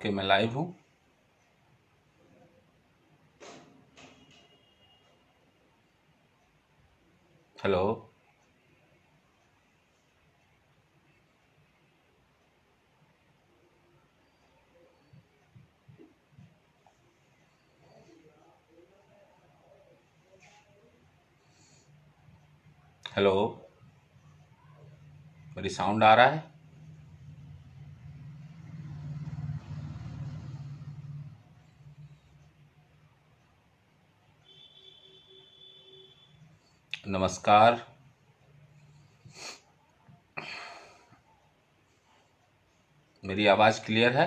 Okay, मैं live हूँ। Hello. Hello, मेरी साउंड आ रहा है? नमस्कार। मेरी आवाज़ क्लियर है?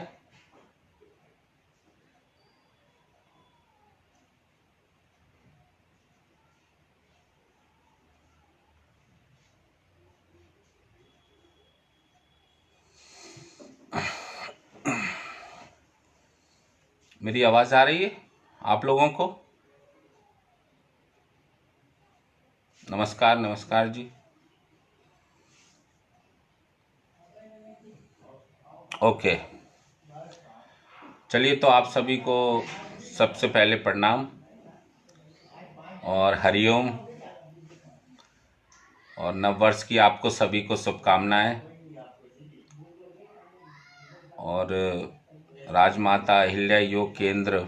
मेरी आवाज़ आ रही है आप लोगों को? नमस्कार, नमस्कार जी। ओके, चलिए तो आप सभी को सबसे पहले प्रणाम और हरिओम, और नववर्ष की आपको सभी को शुभकामनाएं। और राजमाता अहिल्या योग केंद्र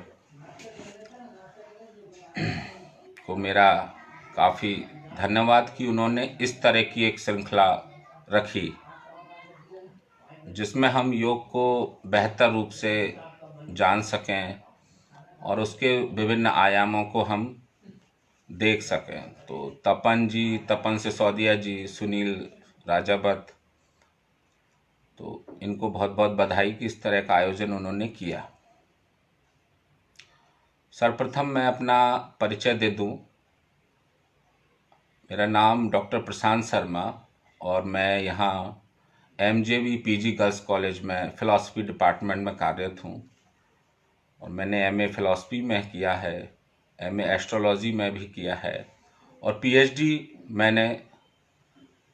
को मेरा काफ़ी धन्यवाद कि उन्होंने इस तरह की एक श्रृंखला रखी जिसमें हम योग को बेहतर रूप से जान सकें और उसके विभिन्न आयामों को हम देख सकें। तो तपन जी, तपन सिसोदिया जी, सुनील राजावत, तो इनको बहुत बहुत बधाई कि इस तरह का आयोजन उन्होंने किया। सर्वप्रथम मैं अपना परिचय दे दूं। मेरा नाम डॉक्टर प्रशांत शर्मा और मैं यहाँ MJV PG गर्ल्स कॉलेज में फ़िलासफ़ी डिपार्टमेंट में कार्यरत हूँ। और मैंने MA फ़िलासफ़ी में किया है, MA एस्ट्रोलॉजी में भी किया है, और PhD मैंने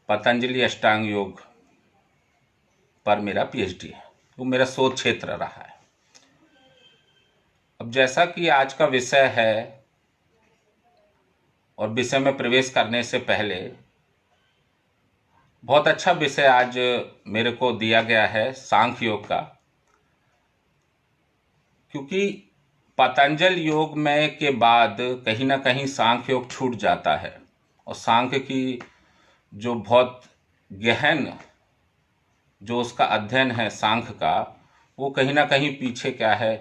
पतंजलि अष्टांग योग पर मेरा PhD है। वो मेरा शोध क्षेत्र रहा है। अब जैसा कि आज का विषय है, और विषय में प्रवेश करने से पहले बहुत अच्छा विषय आज मेरे को दिया गया है सांख्य योग का, क्योंकि पतंजल योग में के बाद कहीं ना कहीं सांख्य योग छूट जाता है और सांख्य की जो बहुत गहन जो उसका अध्ययन है सांख्य का, वो कहीं ना कहीं पीछे क्या है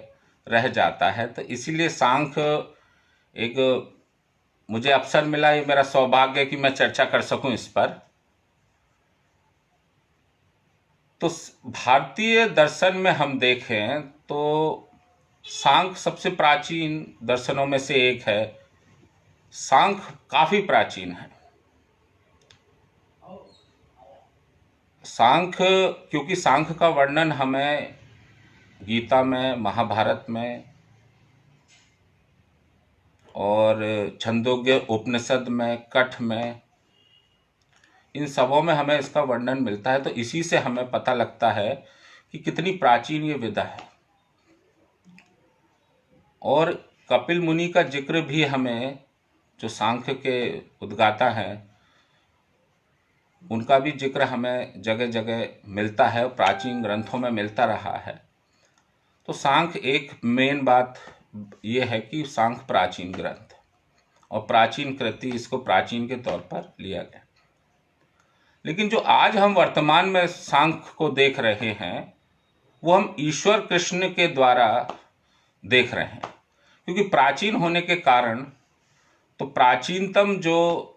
रह जाता है। तो इसीलिए सांख्य एक मुझे अवसर मिला, ये मेरा सौभाग्य है कि मैं चर्चा कर सकूं इस पर। तो भारतीय दर्शन में हम देखें तो सांख्य सबसे प्राचीन दर्शनों में से एक है। सांख्य काफी प्राचीन है। सांख्य, क्योंकि सांख्य का वर्णन हमें गीता में, महाभारत में और छंदोग्य उपनिषद में, कठ में, इन सबों में हमें इसका वर्णन मिलता है। तो इसी से हमें पता लगता है कि कितनी प्राचीन ये विधा है। और कपिल मुनि का जिक्र भी हमें, जो सांख्य के उद्गाता हैं, उनका भी जिक्र हमें जगह जगह मिलता है, प्राचीन ग्रंथों में मिलता रहा है। तो सांख्य एक मेन बात ये है कि सांख्य प्राचीन ग्रंथ और प्राचीन कृति, इसको प्राचीन के तौर पर लिया गया। लेकिन जो आज हम वर्तमान में सांख्य को देख रहे हैं, वो हम ईश्वर कृष्ण के द्वारा देख रहे हैं, क्योंकि प्राचीन होने के कारण तो प्राचीनतम जो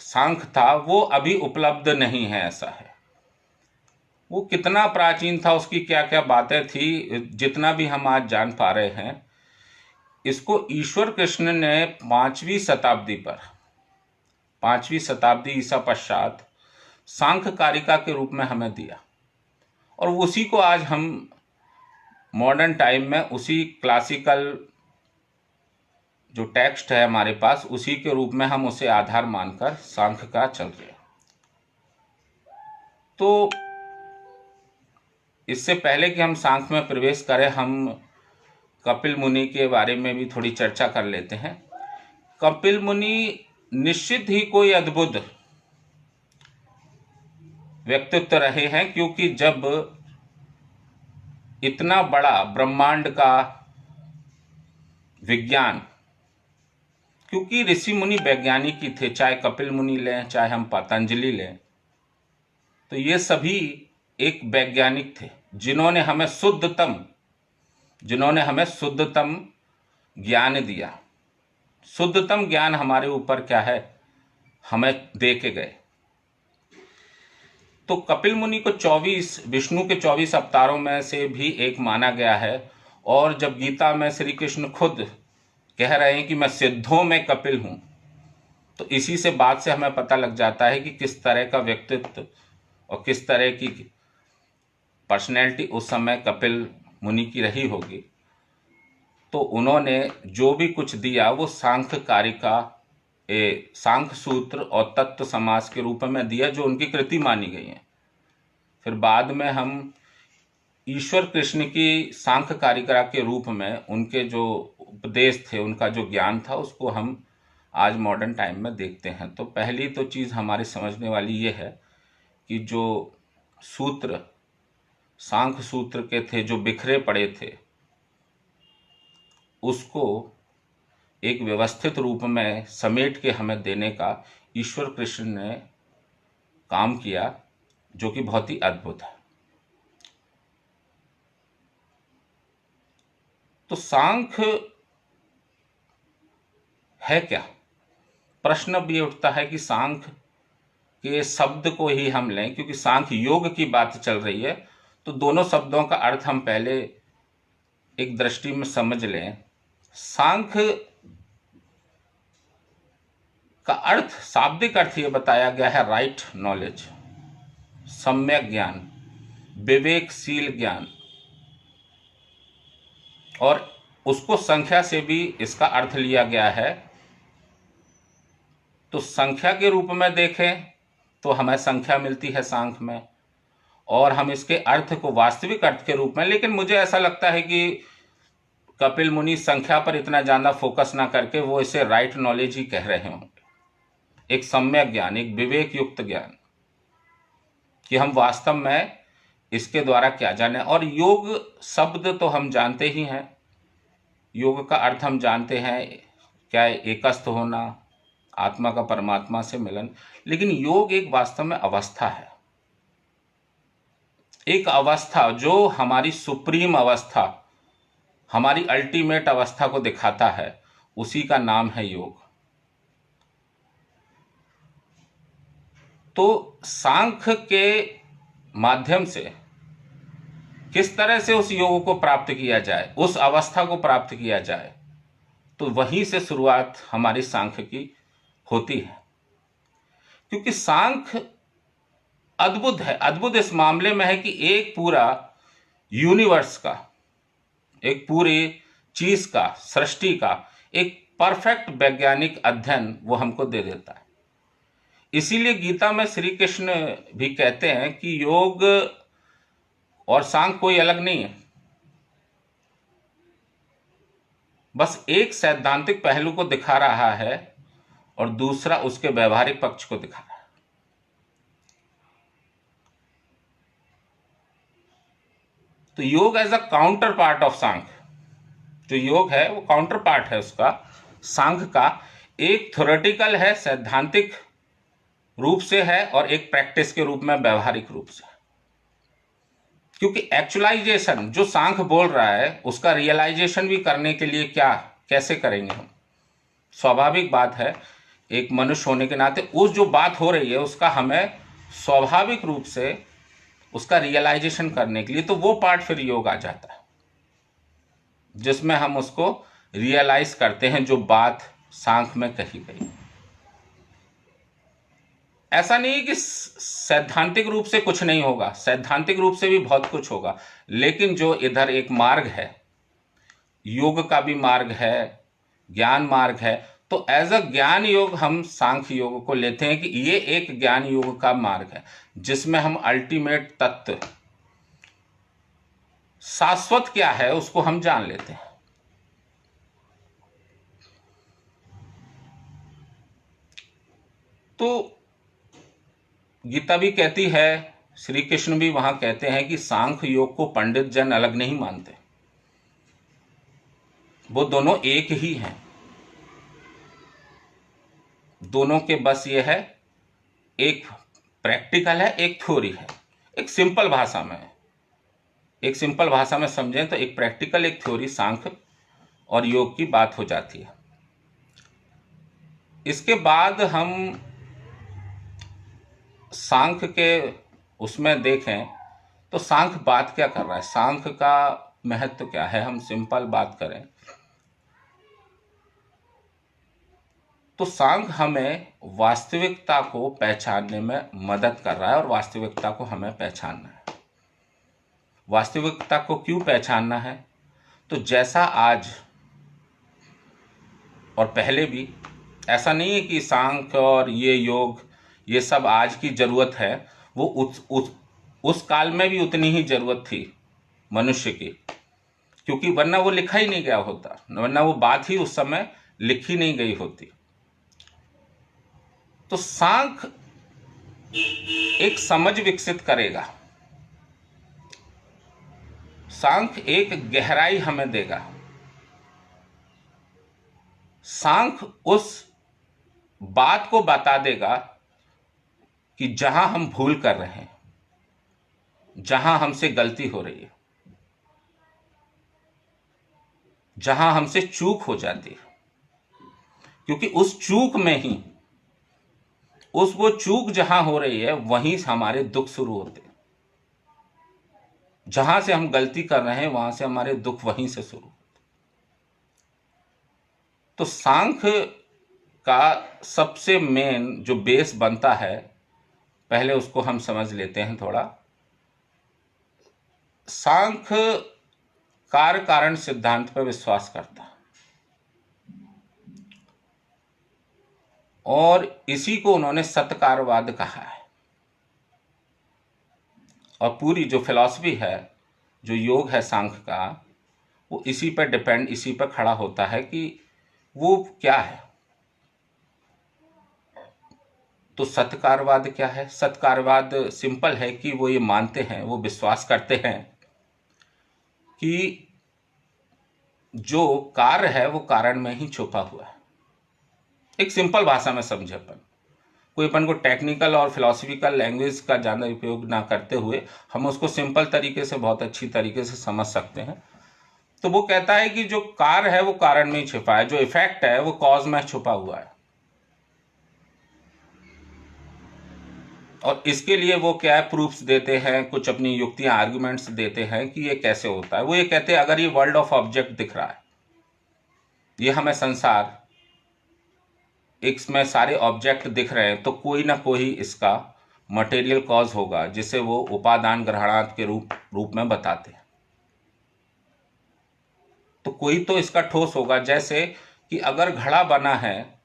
सांख्य था वो अभी उपलब्ध नहीं है, ऐसा है। वो कितना प्राचीन था, उसकी क्या क्या बातें थी, जितना भी हम आज जान पा रहे हैं, इसको ईश्वर कृष्ण ने 5वीं शताब्दी ईसा पश्चात सांख्य कारिका के रूप में हमें दिया। और उसी को आज हम मॉडर्न टाइम में उसी क्लासिकल जो टेक्स्ट है हमारे पास, उसी के रूप में हम उसे आधार मानकर सांख्य का चल रहे हैं। तो इससे पहले कि हम सांख्य में प्रवेश करें, हम कपिल मुनि के बारे में भी थोड़ी चर्चा कर लेते हैं। कपिल मुनि निश्चित ही कोई अद्भुत व्यक्तित्व रहे हैं, क्योंकि जब इतना बड़ा ब्रह्मांड का विज्ञान, क्योंकि ऋषि मुनि वैज्ञानिक ही थे, चाहे कपिल मुनि लें चाहे हम पतंजलि लें, तो ये सभी एक वैज्ञानिक थे जिन्होंने हमें शुद्धतम ज्ञान दिया। शुद्धतम ज्ञान हमारे ऊपर क्या है, हमें दे के गए। तो कपिल मुनि को 24 विष्णु के 24 अवतारों में से भी एक माना गया है। और जब गीता में श्री कृष्ण खुद कह रहे हैं कि मैं सिद्धों में कपिल हूं, तो इसी से बात से हमें पता लग जाता है कि किस तरह का व्यक्तित्व और किस तरह की पर्सनैलिटी उस समय कपिल मुनि की रही होगी। तो उन्होंने जो भी कुछ दिया वो सांख्य कारिका, सांख्य सूत्र और तत्व समास के रूप में दिया, जो उनकी कृति मानी गई है। फिर बाद में हम ईश्वर कृष्ण की सांख्य कारिका के रूप में उनके जो उपदेश थे, उनका जो ज्ञान था, उसको हम आज मॉडर्न टाइम में देखते हैं। तो पहली तो चीज़ हमारी समझने वाली ये है कि जो सूत्र सांख्य सूत्र के थे, जो बिखरे पड़े थे, उसको एक व्यवस्थित रूप में समेट के हमें देने का ईश्वर कृष्ण ने काम किया, जो कि बहुत ही अद्भुत है। तो सांख्य है क्या? प्रश्न अब ये उठता है कि सांख्य के शब्द को ही हम लें, क्योंकि सांख्य योग की बात चल रही है, तो दोनों शब्दों का अर्थ हम पहले एक दृष्टि में समझ लें। सांख्य का अर्थ, शाब्दिक अर्थ ये बताया गया है राइट नॉलेज, सम्यक ज्ञान, विवेकशील ज्ञान, और उसको संख्या से भी इसका अर्थ लिया गया है। तो संख्या के रूप में देखें तो हमें संख्या मिलती है सांख्य में, और हम इसके अर्थ को वास्तविक अर्थ के रूप में, लेकिन मुझे ऐसा लगता है कि कपिल मुनि संख्या पर इतना ज़्यादा फोकस ना करके वो इसे राइट नॉलेज ही कह रहे होंगे, एक सम्यक ज्ञान, एक विवेक युक्त ज्ञान, कि हम वास्तव में इसके द्वारा क्या जाने। और योग शब्द तो हम जानते ही हैं, योग का अर्थ हम जानते हैं, क्या एकस्थ होना, आत्मा का परमात्मा से मिलन। लेकिन योग एक वास्तव में अवस्था है, एक अवस्था जो हमारी सुप्रीम अवस्था, हमारी अल्टीमेट अवस्था को दिखाता है, उसी का नाम है योग। तो सांख्य के माध्यम से किस तरह से उस योग को प्राप्त किया जाए, उस अवस्था को प्राप्त किया जाए, तो वहीं से शुरुआत हमारी सांख्य की होती है। क्योंकि सांख्य अद्भुत है। अद्भुत इस मामले में है कि एक पूरा यूनिवर्स का, एक पूरी चीज का, सृष्टि का एक परफेक्ट वैज्ञानिक अध्ययन वो हमको दे देता है। इसीलिए गीता में श्री कृष्ण भी कहते हैं कि योग और सांख्य कोई अलग नहीं है, बस एक सैद्धांतिक पहलू को दिखा रहा है और दूसरा उसके व्यवहारिक पक्ष को दिखा रहा है। तो Yoga as a counter of Sankhya, जो योग है वो काउंटर पार्ट है उसका, सांख्य का, एक थ्योरेटिकल है, सैद्धांतिक रूप से है, और एक प्रैक्टिस के रूप में, व्यवहारिक रूप से। क्योंकि एक्चुअलाइजेशन जो सांख्य बोल रहा है, उसका रियलाइजेशन भी करने के लिए कैसे करेंगे हम? स्वाभाविक बात है, एक मनुष्य होने के नाते उस जो बात हो रही है उसका हमें स्वाभाविक रूप से उसका रियलाइजेशन करने के लिए, तो वो पार्ट फिर योग आ जाता है, जिसमें हम उसको रियलाइज करते हैं जो बात सांख्य में कही गई। ऐसा नहीं है कि सैद्धांतिक रूप से कुछ नहीं होगा, सैद्धांतिक रूप से भी बहुत कुछ होगा, लेकिन जो इधर एक मार्ग है, योग का भी मार्ग है, ज्ञान मार्ग है, तो एज अ ज्ञान योग हम सांख्य योग को लेते हैं कि ये एक ज्ञान योग का मार्ग है, जिसमें हम अल्टीमेट तत्व शाश्वत क्या है उसको हम जान लेते हैं। तो गीता भी कहती है, श्री कृष्ण भी वहां कहते हैं कि सांख्य योग को पंडित जन अलग नहीं मानते, वो दोनों एक ही हैं। दोनों के बस ये है, एक प्रैक्टिकल है, एक थ्योरी है। एक सिंपल भाषा में समझें तो एक प्रैक्टिकल, एक थ्योरी, सांख्य और योग की बात हो जाती है। इसके बाद हम सांख्य के उसमें देखें तो सांख्य बात क्या कर रहा है, सांख्य का महत्व क्या है। हम सिंपल बात करें तो सांख्य हमें वास्तविकता को पहचानने में मदद कर रहा है, और वास्तविकता को हमें पहचानना है। वास्तविकता को क्यों पहचानना है? तो जैसा आज और पहले भी, ऐसा नहीं है कि सांख्य और ये योग ये सब आज की जरूरत है, वो उस काल में भी उतनी ही जरूरत थी मनुष्य की, क्योंकि वरना वो लिखा ही नहीं गया होता, वरना वो बात ही उस समय लिखी नहीं गई होती। तो सांख्य एक समझ विकसित करेगा, सांख्य एक गहराई हमें देगा। सांख्य उस बात को बता देगा कि जहां हम भूल कर रहे हैं, जहां हमसे गलती हो रही है, जहां हमसे चूक हो जाती है, क्योंकि उस चूक में ही, वो चूक जहां हो रही है वहीं हमारे दुख शुरू होते हैं। जहां से हम गलती कर रहे हैं वहां से हमारे दुख वहीं से शुरू। तो सांख्य का सबसे मेन जो बेस बनता है, पहले उसको हम समझ लेते हैं थोड़ा। सांख्य कार्य कारण सिद्धांत पर विश्वास करता है, और इसी को उन्होंने सत्कारवाद कहा है। और पूरी जो फिलॉसफी है, जो योग है सांख्य का, वो इसी पर डिपेंड, इसी पर खड़ा होता है कि वो क्या है। तो सत्कारवाद क्या है? सत्कारवाद सिंपल है कि वो ये मानते हैं, वो विश्वास करते हैं कि जो कार्य है वो कारण में ही छुपा हुआ है। एक सिंपल भाषा में समझे अपन, कोई अपन को टेक्निकल और फिलोसफिकल लैंग्वेज का ज़्यादा उपयोग ना करते हुए हम उसको सिंपल तरीके से, बहुत अच्छी तरीके से समझ सकते हैं। तो वो कहता है कि जो कार्य है वो कारण में ही छुपा है, जो इफेक्ट है वो कॉज में छुपा हुआ है। और इसके लिए वो क्या है, प्रूफ्स देते हैं, कुछ अपनी युक्तियां, आर्गुमेंट्स देते हैं कि ये कैसे होता है। वो ये कहते हैं अगर ये वर्ल्ड ऑफ ऑब्जेक्ट दिख रहा है, ये हमें संसार, इसमें सारे ऑब्जेक्ट दिख रहे हैं, तो कोई ना कोई इसका मटेरियल कॉज होगा, जिसे वो उपादान ग्रहणार्थ के रूप में बताते हैं। तो कोई तो इसका ठोस होगा। जैसे कि अगर घड़ा बना है,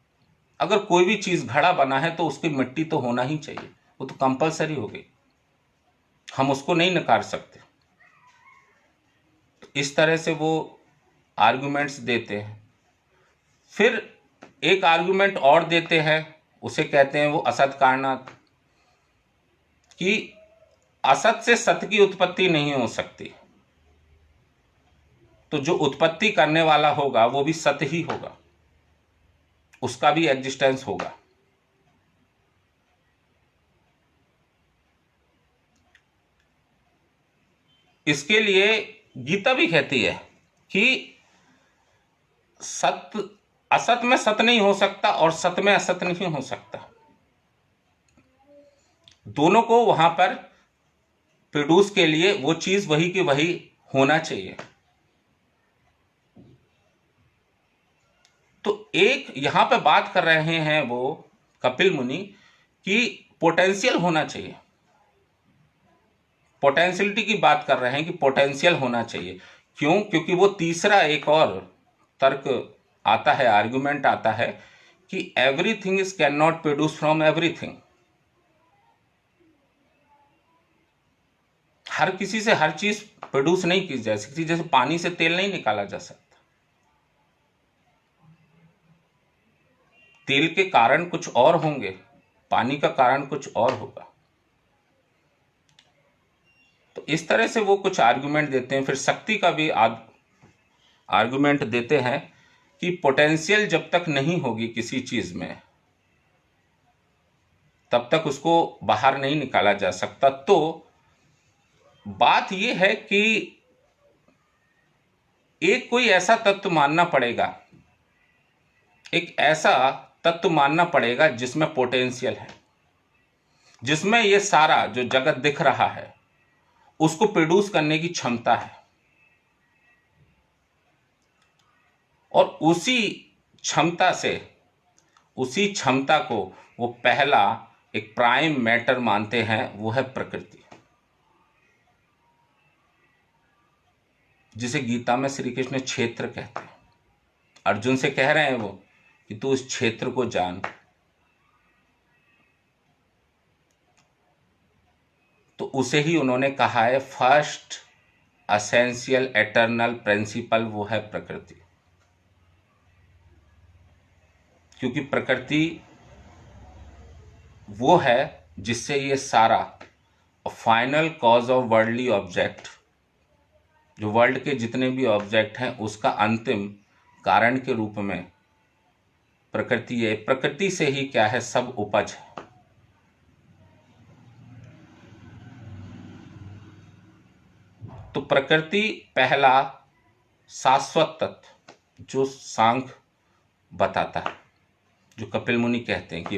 अगर कोई भी चीज घड़ा बना है तो उसकी मिट्टी तो होना ही चाहिए, वो तो कंपलसरी हो गई, हम उसको नहीं नकार सकते। तो इस तरह से वो आर्गुमेंट्स देते हैं। फिर एक आर्गुमेंट और देते हैं, उसे कहते हैं वो असत कारणात्, कि असत से सत्य की उत्पत्ति नहीं हो सकती, तो जो उत्पत्ति करने वाला होगा वो भी सत्य ही होगा, उसका भी एग्जिस्टेंस होगा। इसके लिए गीता भी कहती है कि सत्य, असत में सत्य नहीं हो सकता और सत्य में असत्य नहीं हो सकता, दोनों को वहां पर प्रोड्यूस के लिए वो चीज वही की वही होना चाहिए। तो एक यहां पे बात कर रहे हैं वो कपिल मुनि कि पोटेंशियल होना चाहिए, पोटेंशियलिटी की बात कर रहे हैं कि पोटेंशियल होना चाहिए। क्यों? क्योंकि वो तीसरा एक और तर्क आता है, आर्गुमेंट आता है कि everything is can not produce from everything. हर किसी से हर चीज प्रोड्यूस नहीं की जा सकती। जैसे पानी से तेल नहीं निकाला जा सकता, तेल के कारण कुछ और होंगे, पानी का कारण कुछ और होगा। तो इस तरह से वो कुछ आर्गुमेंट देते हैं। फिर शक्ति का भी आर्गुमेंट देते हैं कि पोटेंशियल जब तक नहीं होगी किसी चीज में, तब तक उसको बाहर नहीं निकाला जा सकता। तो बात यह है कि एक कोई ऐसा तत्व मानना पड़ेगा, एक ऐसा तत्व मानना पड़ेगा जिसमें पोटेंशियल है, जिसमें ये सारा जो जगत दिख रहा है उसको प्रोड्यूस करने की क्षमता है। और उसी क्षमता को वो पहला एक प्राइम मैटर मानते हैं, वो है प्रकृति, जिसे गीता में श्री कृष्ण क्षेत्र कहते हैं। अर्जुन से कह रहे हैं वो कि तू इस क्षेत्र को जान। तो उसे ही उन्होंने कहा है फर्स्ट एसेंशियल एटर्नल प्रिंसिपल, वो है प्रकृति। क्योंकि प्रकृति वो है जिससे ये सारा final cause of worldly object, जो वर्ल्ड के जितने भी ऑब्जेक्ट हैं उसका अंतिम कारण के रूप में प्रकृति है। प्रकृति से ही क्या है, सब उपज है। तो प्रकृति पहला शाश्वत तत्व जो सांख्य बताता है, जो कपिल मुनि कहते हैं कि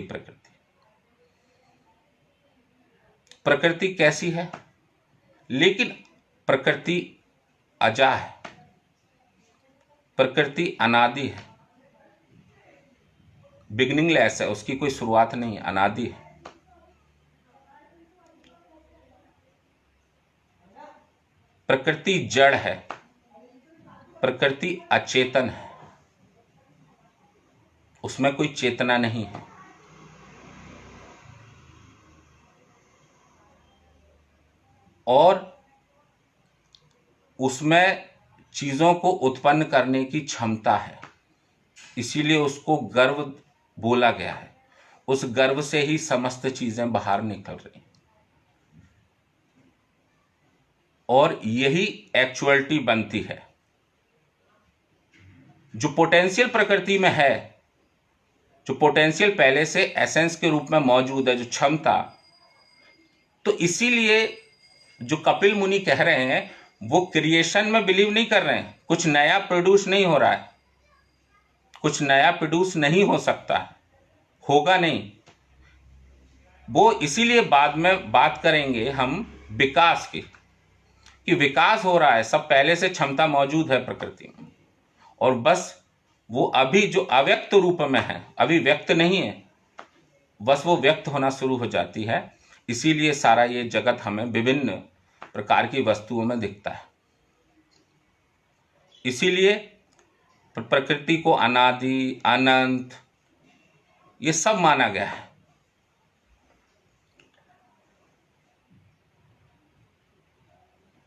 प्रकृति कैसी है, लेकिन प्रकृति अजा है, प्रकृति अनादि है, बिगिनिंगलेस है, उसकी कोई शुरुआत नहीं, अनादि है। प्रकृति जड़ है, प्रकृति अचेतन है, उसमें कोई चेतना नहीं है। और उसमें चीजों को उत्पन्न करने की क्षमता है, इसीलिए उसको गर्व बोला गया है। उस गर्व से ही समस्त चीजें बाहर निकल रही, और यही एक्चुअलिटी बनती है। जो पोटेंशियल प्रकृति में है, जो पोटेंशियल पहले से एसेंस के रूप में मौजूद है, जो क्षमता, तो इसीलिए जो कपिल मुनि कह रहे हैं वो क्रिएशन में बिलीव नहीं कर रहे हैं। कुछ नया प्रोड्यूस नहीं हो रहा है, कुछ नया प्रोड्यूस नहीं हो सकता है, होगा नहीं। वो इसीलिए बाद में बात करेंगे हम विकास की, कि विकास हो रहा है, सब पहले से क्षमता मौजूद है प्रकृति में, और बस वो अभी जो अव्यक्त रूप में है, अभी व्यक्त नहीं है, बस वो व्यक्त होना शुरू हो जाती है। इसीलिए सारा ये जगत हमें विभिन्न प्रकार की वस्तुओं में दिखता है। इसीलिए प्रकृति को अनादि, अनंत, ये सब माना गया है।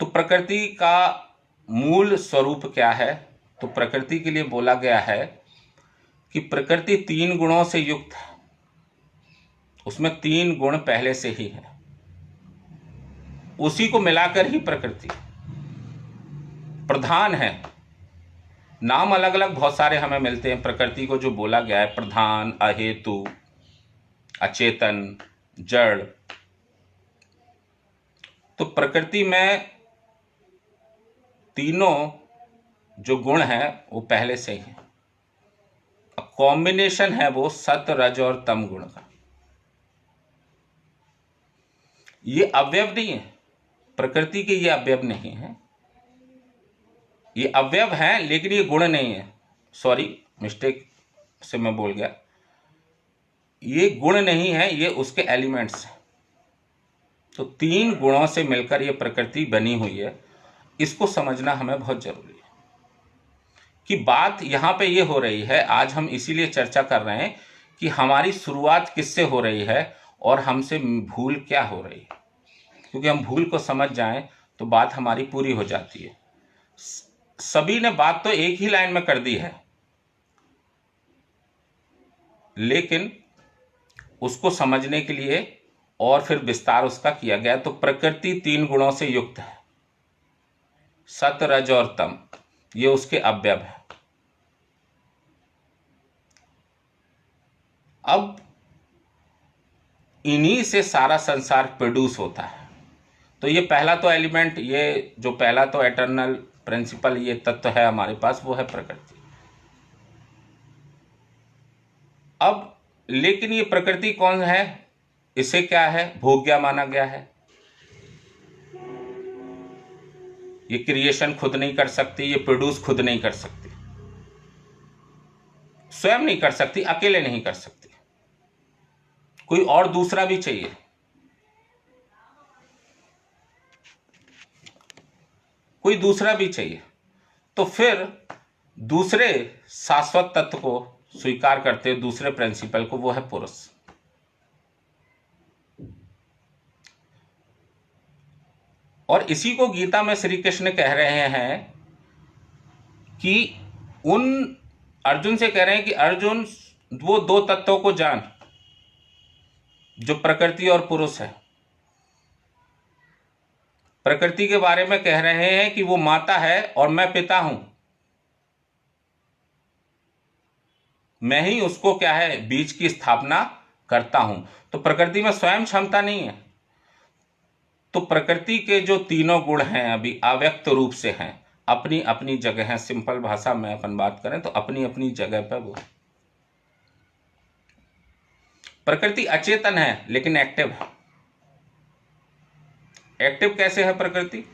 तो प्रकृति का मूल स्वरूप क्या है? तो प्रकृति के लिए बोला गया है कि प्रकृति 3 गुणों से युक्त है, उसमें 3 गुण पहले से ही है, उसी को मिलाकर ही प्रकृति प्रधान है। नाम अलग अलग बहुत सारे हमें मिलते हैं प्रकृति को, जो बोला गया है प्रधान, अहेतु, अचेतन, जड़। तो प्रकृति में तीनों जो गुण हैं वो पहले से ही है। कॉम्बिनेशन है वो सत, रज और तम गुण का। ये अवयव नहीं है, प्रकृति के ये अवयव नहीं है, ये अवयव हैं लेकिन ये गुण नहीं है। सॉरी, मिस्टेक से मैं बोल गया, ये गुण नहीं है, ये उसके एलिमेंट्स हैं। तो 3 गुणों से मिलकर ये प्रकृति बनी हुई है। इसको समझना हमें बहुत जरूरी है। कि बात यहाँ पे ये हो रही है, आज हम इसीलिए चर्चा कर रहे हैं कि हमारी शुरुआत किससे हो रही है और हमसे भूल क्या हो रही है। क्योंकि हम भूल को समझ जाएं तो बात हमारी पूरी हो जाती है। सभी ने बात तो एक ही लाइन में कर दी है, लेकिन उसको समझने के लिए और फिर विस्तार उसका किया गया। तो प्रकृति 3 गुणों से युक्त है, सत, रज और तम, ये उसके अवयव है। अब इन्हीं से सारा संसार प्रोड्यूस होता है। तो ये पहला तो एलिमेंट, ये जो पहला तो एटर्नल प्रिंसिपल, ये तत्व है हमारे पास, वो है प्रकृति। अब लेकिन ये प्रकृति कौन है, इसे क्या है, भोग्या माना गया है। ये क्रिएशन खुद नहीं कर सकती, ये प्रोड्यूस खुद नहीं कर सकती, स्वयं नहीं कर सकती, अकेले नहीं कर सकती, कोई और दूसरा भी चाहिए। कोई दूसरा भी चाहिए। तो फिर दूसरे शाश्वत तत्व को स्वीकार करते हुए, दूसरे प्रिंसिपल को, वो है पुरुष। और इसी को गीता में श्री कृष्ण कह रहे हैं कि उन अर्जुन से कह रहे हैं कि अर्जुन, वो 2 तत्वों को जान, जो प्रकृति और पुरुष है। प्रकृति के बारे में कह रहे हैं कि वो माता है और मैं पिता हूं, मैं ही उसको क्या है, बीज की स्थापना करता हूं। तो प्रकृति में स्वयं क्षमता नहीं है। तो प्रकृति के जो 3 गुण हैं अभी अव्यक्त रूप से हैं, अपनी अपनी जगह हैं। सिंपल भाषा में अपन बात करें तो अपनी अपनी जगह पर वो। प्रकृति अचेतन है लेकिन एक्टिव है। एक्टिव कैसे है प्रकृति?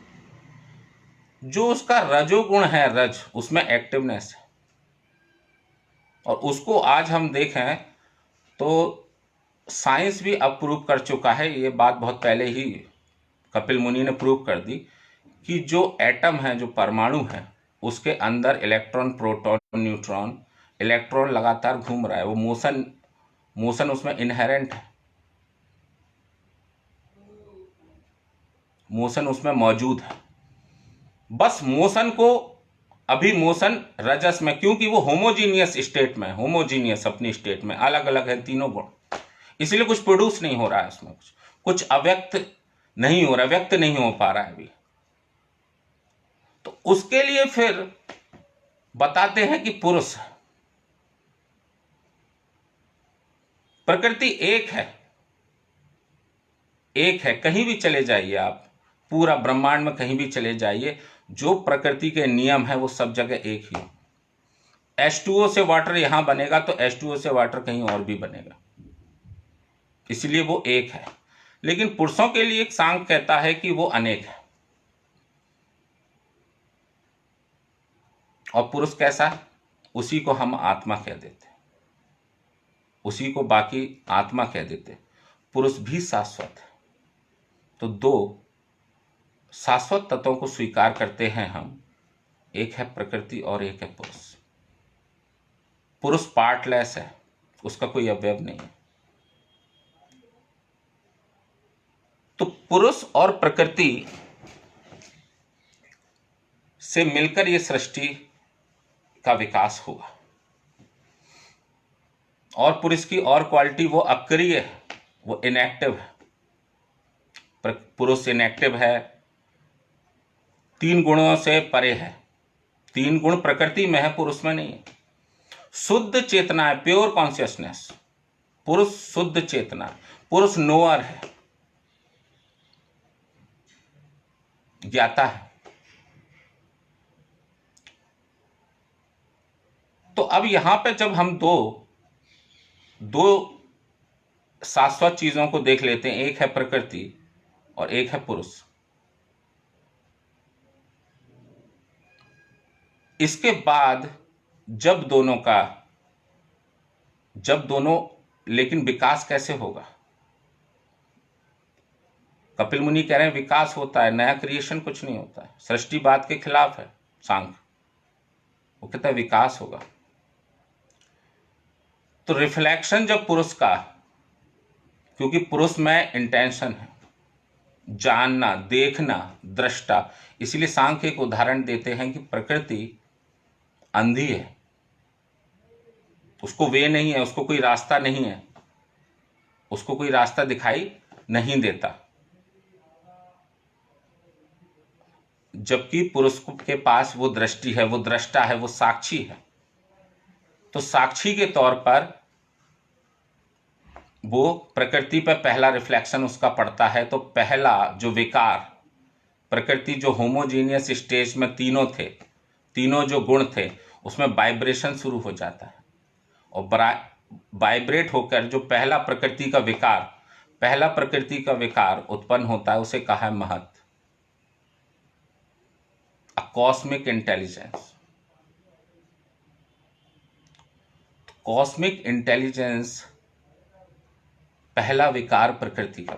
जो उसका रजोगुण है, रज, उसमें एक्टिवनेस है। और उसको आज हम देखें तो साइंस भी अब प्रूव कर चुका है, ये बात बहुत पहले ही कपिल मुनि ने प्रूव कर दी, कि जो एटम है, जो परमाणु है, उसके अंदर इलेक्ट्रॉन, प्रोटॉन, न्यूट्रॉन, इलेक्ट्रॉन लगातार घूम रहा है। वो मोशन उसमें इनहेरेंट है, मोशन उसमें मौजूद है। बस मोशन को अभी मोशन रजस में, क्योंकि वो होमोजीनियस स्टेट में, होमोजीनियस अपनी स्टेट में अलग अलग है 3 गुण, इसलिए कुछ प्रोड्यूस नहीं हो रहा है उसमें, कुछ अव्यक्त नहीं हो रहा, व्यक्त नहीं हो पा रहा है अभी। तो उसके लिए फिर बताते हैं कि पुरुष, प्रकृति एक है, एक है। कहीं भी चले जाइए आप, पूरा ब्रह्मांड में कहीं भी चले जाइए, जो प्रकृति के नियम है वो सब जगह एक ही। H2O से वाटर यहां बनेगा तो H2O से वाटर कहीं और भी बनेगा, इसलिए वो एक है। लेकिन पुरुषों के लिए सांख्य कहता है कि वो अनेक है। और पुरुष कैसा है? उसी को हम आत्मा कह देते हैं, उसी को बाकी आत्मा कह देते हैं। पुरुष भी शाश्वत है। तो 2 शाश्वत तत्वों को स्वीकार करते हैं हम, एक है प्रकृति और एक है पुरुष। पुरुष पार्टलेस है, उसका कोई अवयव नहीं है। तो पुरुष और प्रकृति से मिलकर ये सृष्टि का विकास हुआ। और पुरुष की और क्वालिटी, वो अक्रिय है, वो इनएक्टिव है। पुरुष इनएक्टिव है, 3 गुणों से परे है। 3 गुण प्रकृति में है, पुरुष में नहीं है। शुद्ध चेतना है, प्योर कॉन्शियसनेस। पुरुष शुद्ध चेतना, पुरुष नोअर है, ज्ञाता है। तो अब यहां पे जब हम दो शाश्वत चीजों को देख लेते हैं, एक है प्रकृति और एक है पुरुष। इसके बाद जब दोनों लेकिन विकास कैसे होगा? कपिल मुनि कह रहे हैं विकास होता है, नया क्रिएशन कुछ नहीं होता है। सृष्टि बात के खिलाफ है सांख्य, वो कहता है विकास होगा। तो रिफ्लेक्शन जब पुरुष का, क्योंकि पुरुष में इंटेंशन है, जानना, देखना, दृष्टा। इसलिए सांख्य एक उदाहरण देते हैं कि प्रकृति अंधी है, उसको वे नहीं है, उसको कोई रास्ता नहीं है, उसको कोई रास्ता दिखाई नहीं देता, जबकि पुरुष के पास वो दृष्टि है, वो दृष्टा है, वो साक्षी है। तो साक्षी के तौर पर वो प्रकृति पर पहला रिफ्लेक्शन उसका पड़ता है। तो पहला जो विकार, प्रकृति जो होमोजीनियस स्टेज में तीनों थे, तीनों जो गुण थे, उसमें वाइब्रेशन शुरू हो जाता है और वाइब्रेट होकर जो पहला प्रकृति का विकार उत्पन्न होता है, उसे कहा है महत, अ कॉस्मिक इंटेलिजेंस। कॉस्मिक इंटेलिजेंस पहला विकार प्रकृति का।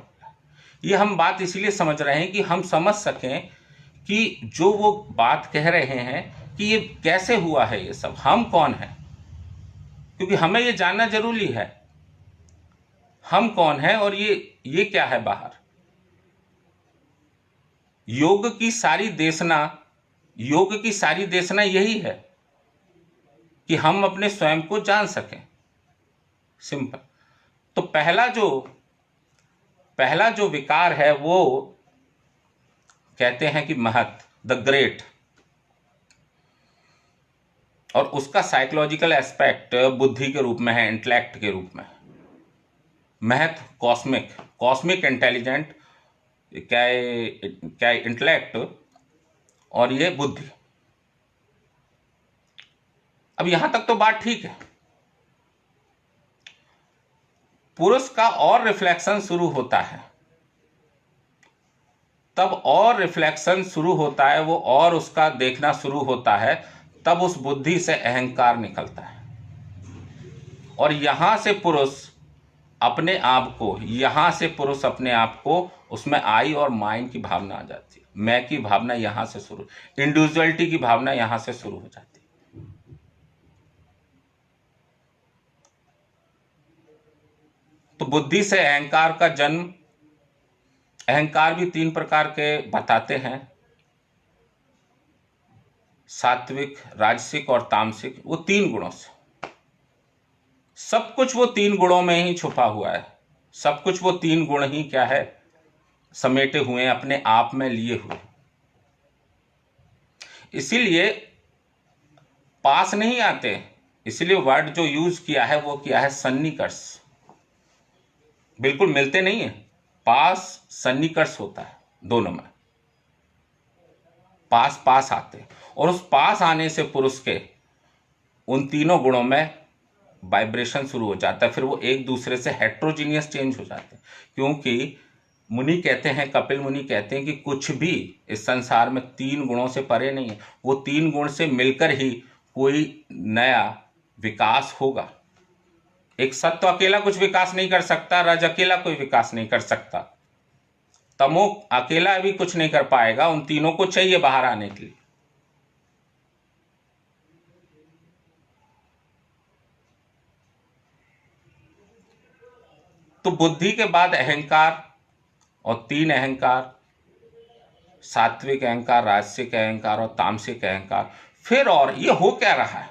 ये हम बात इसलिए समझ रहे हैं कि हम समझ सकें कि जो वो बात कह रहे हैं कि ये कैसे हुआ है, ये सब, हम कौन हैं, क्योंकि हमें ये जानना जरूरी है हम कौन हैं और ये क्या है बाहर। योग की सारी देशना यही है कि हम अपने स्वयं को जान सकें, सिंपल। तो पहला जो विकार है वो कहते हैं कि महत, द ग्रेट, और उसका साइकोलॉजिकल एस्पेक्ट बुद्धि के रूप में है, इंटेलेक्ट के रूप में। महत कॉस्मिक इंटेलिजेंट, क्या है इंटेलेक्ट, और ये बुद्धि। अब यहां तक तो बात ठीक है। पुरुष का और रिफ्लेक्शन शुरू होता है, तब और रिफ्लेक्शन शुरू होता है, वो और उसका देखना शुरू होता है, तब उस बुद्धि से अहंकार निकलता है। और यहां से पुरुष अपने आप को उसमें आई और माइंड की भावना आ जाती है, मैं की भावना यहां से शुरू, इंडिविजुअलिटी की भावना यहां से शुरू हो जाती है। तो बुद्धि से अहंकार का जन्म, अहंकार भी 3 प्रकार के बताते हैं, सात्विक, राजसिक और तामसिक। वो 3 गुणों से, सब कुछ वो 3 गुणों में ही छुपा हुआ है, सब कुछ वो 3 गुण ही क्या है, समेटे हुए, अपने आप में लिए हुए। इसीलिए पास नहीं आते, इसलिए वर्ड जो यूज किया है वो किया है सन्निकर्ष, बिल्कुल मिलते नहीं है। पास सन्निकर्ष होता है, दोनों में पास आते, और उस पास आने से पुरुष के उन तीनों गुणों में वाइब्रेशन शुरू हो जाता है। फिर वो एक दूसरे से हेट्रोजीनियस चेंज हो जाते हैं, क्योंकि मुनि कहते हैं, कपिल मुनि कहते हैं कि कुछ भी इस संसार में 3 गुणों से परे नहीं है। वो 3 गुण से मिलकर ही कोई नया विकास होगा। एक सत्व अकेला कुछ विकास नहीं कर सकता, रज अकेला कोई विकास नहीं कर सकता, तमो अकेला भी कुछ नहीं कर पाएगा। उन तीनों को चाहिए बाहर आने के लिए। तो बुद्धि के बाद अहंकार, और 3 अहंकार, सात्विक अहंकार, राजसिक अहंकार और तामसिक अहंकार। फिर और ये हो क्या रहा है,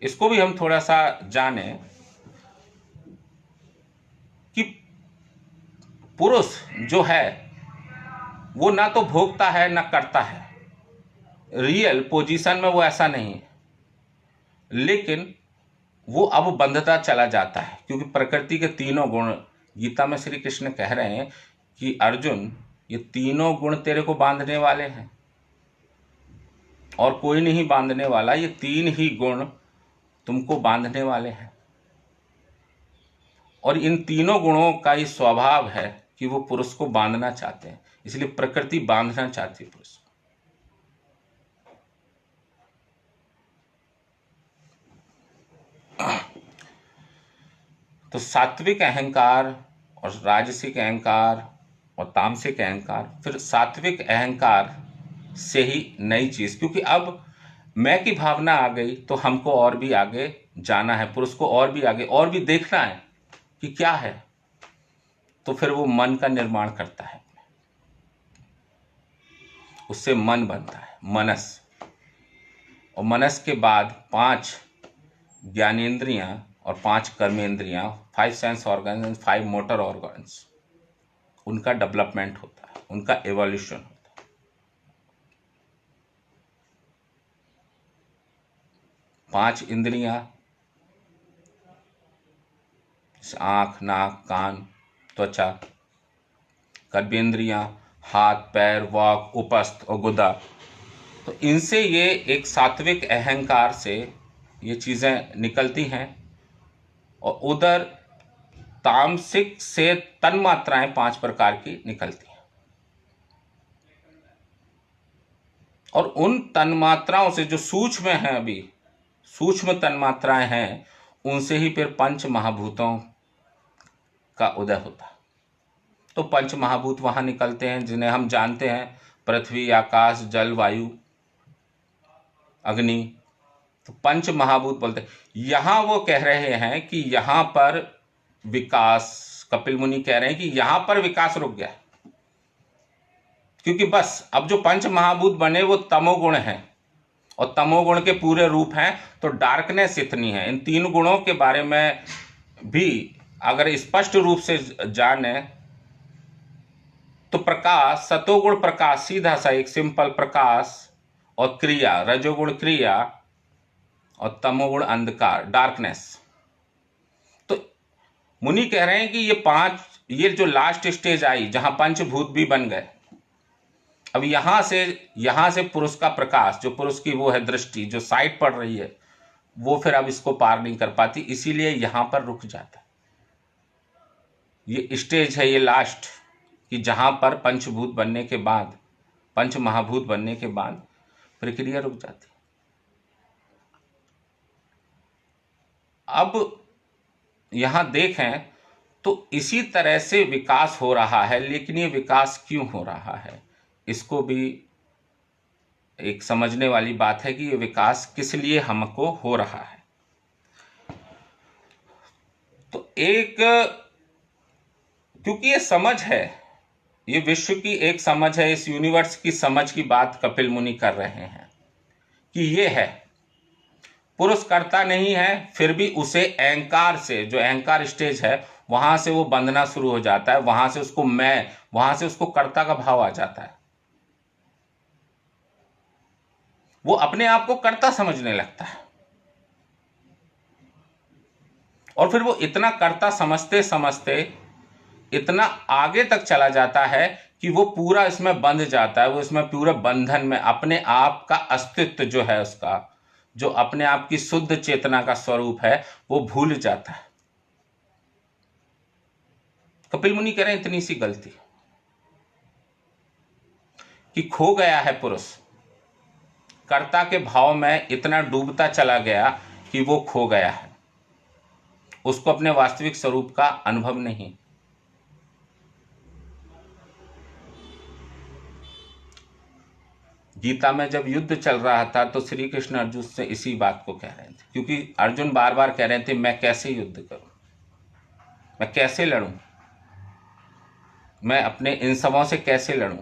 इसको भी हम थोड़ा सा जाने कि पुरुष जो है वो ना तो भोगता है ना करता है, रियल पोजीशन में वो ऐसा नहीं है, लेकिन वो अब बंधता चला जाता है, क्योंकि प्रकृति के 3 गुण, गीता में श्री कृष्ण कह रहे हैं कि अर्जुन, ये 3 गुण तेरे को बांधने वाले हैं और कोई नहीं बांधने वाला, ये 3 ही गुण तुमको बांधने वाले हैं। और इन 3 गुणों का ही स्वभाव है कि वो पुरुष को बांधना चाहते हैं, इसलिए प्रकृति बांधना चाहती है पुरुष को। तो सात्विक अहंकार और राजसिक अहंकार और तामसिक अहंकार, फिर सात्विक अहंकार से ही नई चीज, क्योंकि अब मैं की भावना आ गई तो हमको और भी आगे जाना है, पुरुष को और भी आगे और भी देखना है कि क्या है, तो फिर वो मन का निर्माण करता है। उससे मन बनता है, मनस। और मनस के बाद 5 ज्ञानेंद्रियां और 5 कर्मेंद्रियां, 5 sense organs and 5 motor organs, उनका डेवलपमेंट होता है, उनका एवोल्यूशन होता है। 5 इंद्रियां, आंख, नाक, कान, त्वचा, कर्मेंद्रियां, हाथ, पैर, वाक, उपस्थ और गुदा। तो इनसे ये एक सात्विक अहंकार से ये चीजें निकलती हैं, और उधर तामसिक से तन्मात्राएं 5 प्रकार की निकलती हैं, और उन तन्मात्राओं से जो सूक्ष्म हैं, अभी सूक्ष्म तन्मात्राएं हैं, उनसे ही फिर 5 महाभूतों का उदय होता है। तो 5 महाभूत वहां निकलते हैं, जिन्हें हम जानते हैं, पृथ्वी, आकाश, जल, वायु, अग्नि। तो 5 महाभूत बोलते हैं। यहां वो कह रहे हैं कि यहां पर विकास, कपिल मुनि कह रहे हैं कि यहां पर विकास रुक गया, क्योंकि बस अब जो 5 महाभूत बने वो तमोगुण हैं, और तमोगुण के पूरे रूप हैं। तो डार्कनेस इतनी है। इन 3 गुणों के बारे में भी अगर स्पष्ट रूप से जाने तो प्रकाश, सतोगुण प्रकाश, सीधा सा एक सिंपल प्रकाश, और क्रिया, रजोगुण क्रिया, और तमोगुण अंधकार, डार्कनेस। तो मुनि कह रहे हैं कि ये जो लास्ट स्टेज आई, जहां 5 भूत भी बन गए, अब यहां से पुरुष का प्रकाश, जो पुरुष की वो है दृष्टि, जो साइट पड़ रही है, वो फिर अब इसको पार नहीं कर पाती, इसीलिए यहां पर रुक जाता है। ये स्टेज है, ये लास्ट, कि जहां पर पंचभूत बनने के बाद, 5 महाभूत बनने के बाद प्रक्रिया रुक जाती है। अब यहां देखें तो इसी तरह से विकास हो रहा है, लेकिन ये विकास क्यों हो रहा है, इसको भी एक समझने वाली बात है कि ये विकास किस लिए हमको हो रहा है। तो एक, क्योंकि ये समझ है, ये विश्व की एक समझ है, इस यूनिवर्स की समझ की बात कपिल मुनि कर रहे हैं कि ये है, पुरुष करता नहीं है, फिर भी उसे अहंकार से, जो अहंकार स्टेज है, वहां से वो बंधना शुरू हो जाता है, वहां से उसको वहां से उसको कर्ता का भाव आ जाता है, वो अपने आप को कर्ता समझने लगता है, और फिर वो इतना कर्ता समझते समझते इतना आगे तक चला जाता है कि वो पूरा इसमें बंध जाता है, वो इसमें पूरे बंधन में अपने आप का अस्तित्व जो है, उसका जो अपने आप की शुद्ध चेतना का स्वरूप है, वो भूल जाता है। कपिल मुनि कह रहे हैं इतनी सी गलती कि खो गया है पुरुष, कर्ता के भाव में इतना डूबता चला गया कि वो खो गया है, उसको अपने वास्तविक स्वरूप का अनुभव नहीं। गीता में जब युद्ध चल रहा था तो श्री कृष्ण अर्जुन से इसी बात को कह रहे थे, क्योंकि अर्जुन बार बार कह रहे थे मैं कैसे युद्ध करूं, मैं कैसे लड़ूं, मैं अपने इन सबों से कैसे लड़ूं।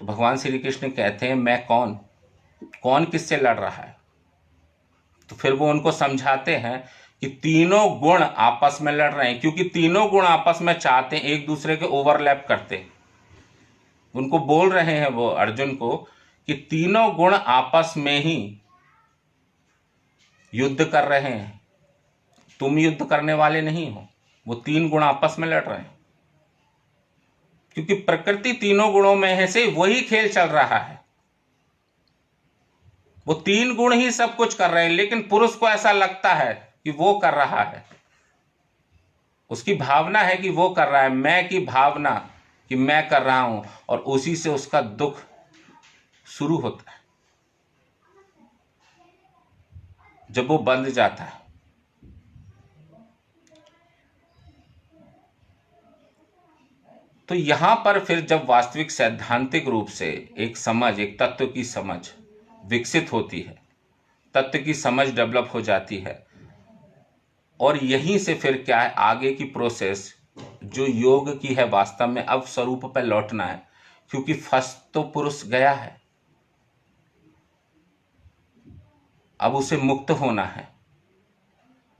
तो भगवान श्री कृष्ण कहते हैं मैं कौन किससे लड़ रहा है। तो फिर वो उनको समझाते हैं कि तीनों गुण आपस में लड़ रहे हैं, क्योंकि तीनों गुण आपस में चाहते हैं, एक दूसरे के ओवरलैप करते। उनको बोल रहे हैं वो अर्जुन को कि तीनों गुण आपस में ही युद्ध कर रहे हैं, तुम युद्ध करने वाले नहीं हो, वो 3 गुण आपस में लड़ रहे हैं, क्योंकि प्रकृति तीनों गुणों में से वही खेल चल रहा है, वो 3 गुण ही सब कुछ कर रहे हैं, लेकिन पुरुष को ऐसा लगता है कि वो कर रहा है, उसकी भावना है कि वो कर रहा है, मैं की भावना कि मैं कर रहा हूं, और उसी से उसका दुख शुरू होता है जब वो बंध जाता है। तो यहां पर फिर जब वास्तविक सैद्धांतिक रूप से एक समझ, एक तत्व की समझ विकसित होती है, तत्व की समझ डेवलप हो जाती है, और यहीं से फिर क्या है आगे की प्रोसेस जो योग की है, वास्तव में अब स्वरूप पर लौटना है, क्योंकि फंस तो पुरुष गया है, अब उसे मुक्त होना है,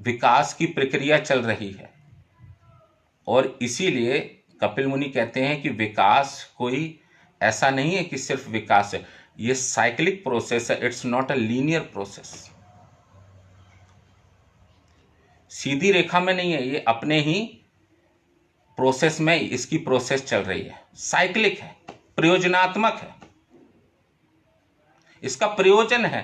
विकास की प्रक्रिया चल रही है। और इसीलिए कपिल मुनि कहते हैं कि विकास कोई ऐसा नहीं है कि सिर्फ विकास है, ये साइक्लिक प्रोसेस है, it's not a linear process. सीधी रेखा में नहीं है, ये अपने ही प्रोसेस में इसकी प्रोसेस चल रही है, साइक्लिक है, प्रयोजनात्मक है, इसका प्रयोजन है।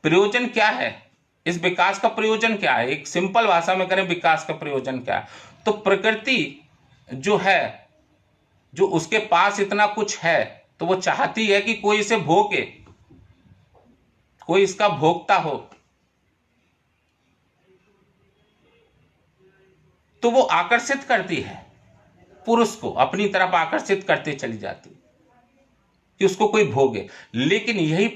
प्रयोजन क्या है, इस विकास का प्रयोजन क्या है, एक सिंपल भाषा में करें विकास का प्रयोजन क्या है, तो प्रकृति जो है, जो उसके पास इतना कुछ है, तो वो चाहती है कि कोई इसे भोगे, कोई इसका भोक्ता हो, तो वो आकर्षित करती है, पुरुष को अपनी तरफ आकर्षित करते चली जाती कि उसको कोई भोगे। लेकिन यही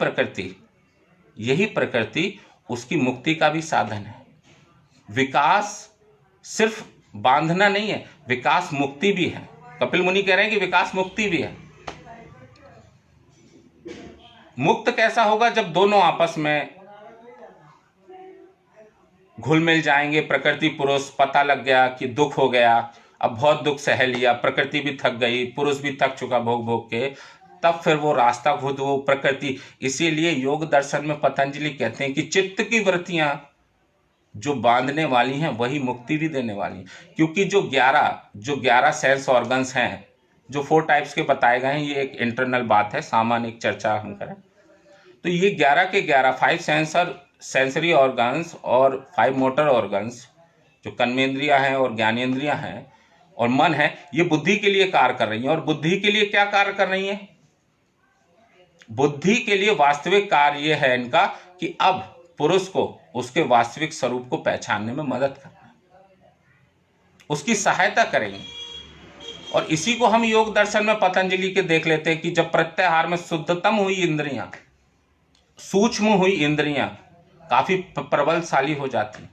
प्रकृति उसकी मुक्ति का भी साधन है। विकास सिर्फ बांधना नहीं है, विकास मुक्ति भी है। कपिल मुनि कह रहे हैं कि विकास मुक्ति भी है। मुक्त कैसा होगा, जब दोनों आपस में घुल मिल जाएंगे। प्रकृति पुरुष, पता लग गया कि दुख हो गया, अब बहुत दुख सह लिया, प्रकृति भी थक गई, पुरुष भी थक चुका भोग भोग के, तब फिर वो रास्ता खुद वो प्रकृति। इसीलिए योग दर्शन में पतंजलि कहते हैं कि चित्त की वृत्तियां जो बांधने वाली हैं वही मुक्ति भी देने वाली हैं। क्योंकि जो 11 सेंस ऑर्गन्स हैं, जो 4 टाइप्स के बताए गए हैं, ये एक इंटरनल बात है, सामान्य एक चर्चा हम करें तो ये 11 के 11 5 सेंसरी ऑर्गन्स और 5 मोटर ऑर्गन्स, जो कर्मेंद्रियां हैं और ज्ञानेंद्रियां हैं और मन है, ये बुद्धि के लिए कार्य कर रही हैं। और बुद्धि के लिए क्या कार्य कर रही हैं? बुद्धि के लिए वास्तविक कार्य ये है इनका कि अब पुरुष को उसके वास्तविक स्वरूप को पहचानने में मदद करना, उसकी सहायता करेंगे। और इसी को हम योग दर्शन में पतंजलि के देख लेते हैं कि जब प्रत्याहार में शुद्धतम हुई इंद्रियां, सूक्ष्म हुई इंद्रियां काफी प्रबलशाली हो जाती हैं,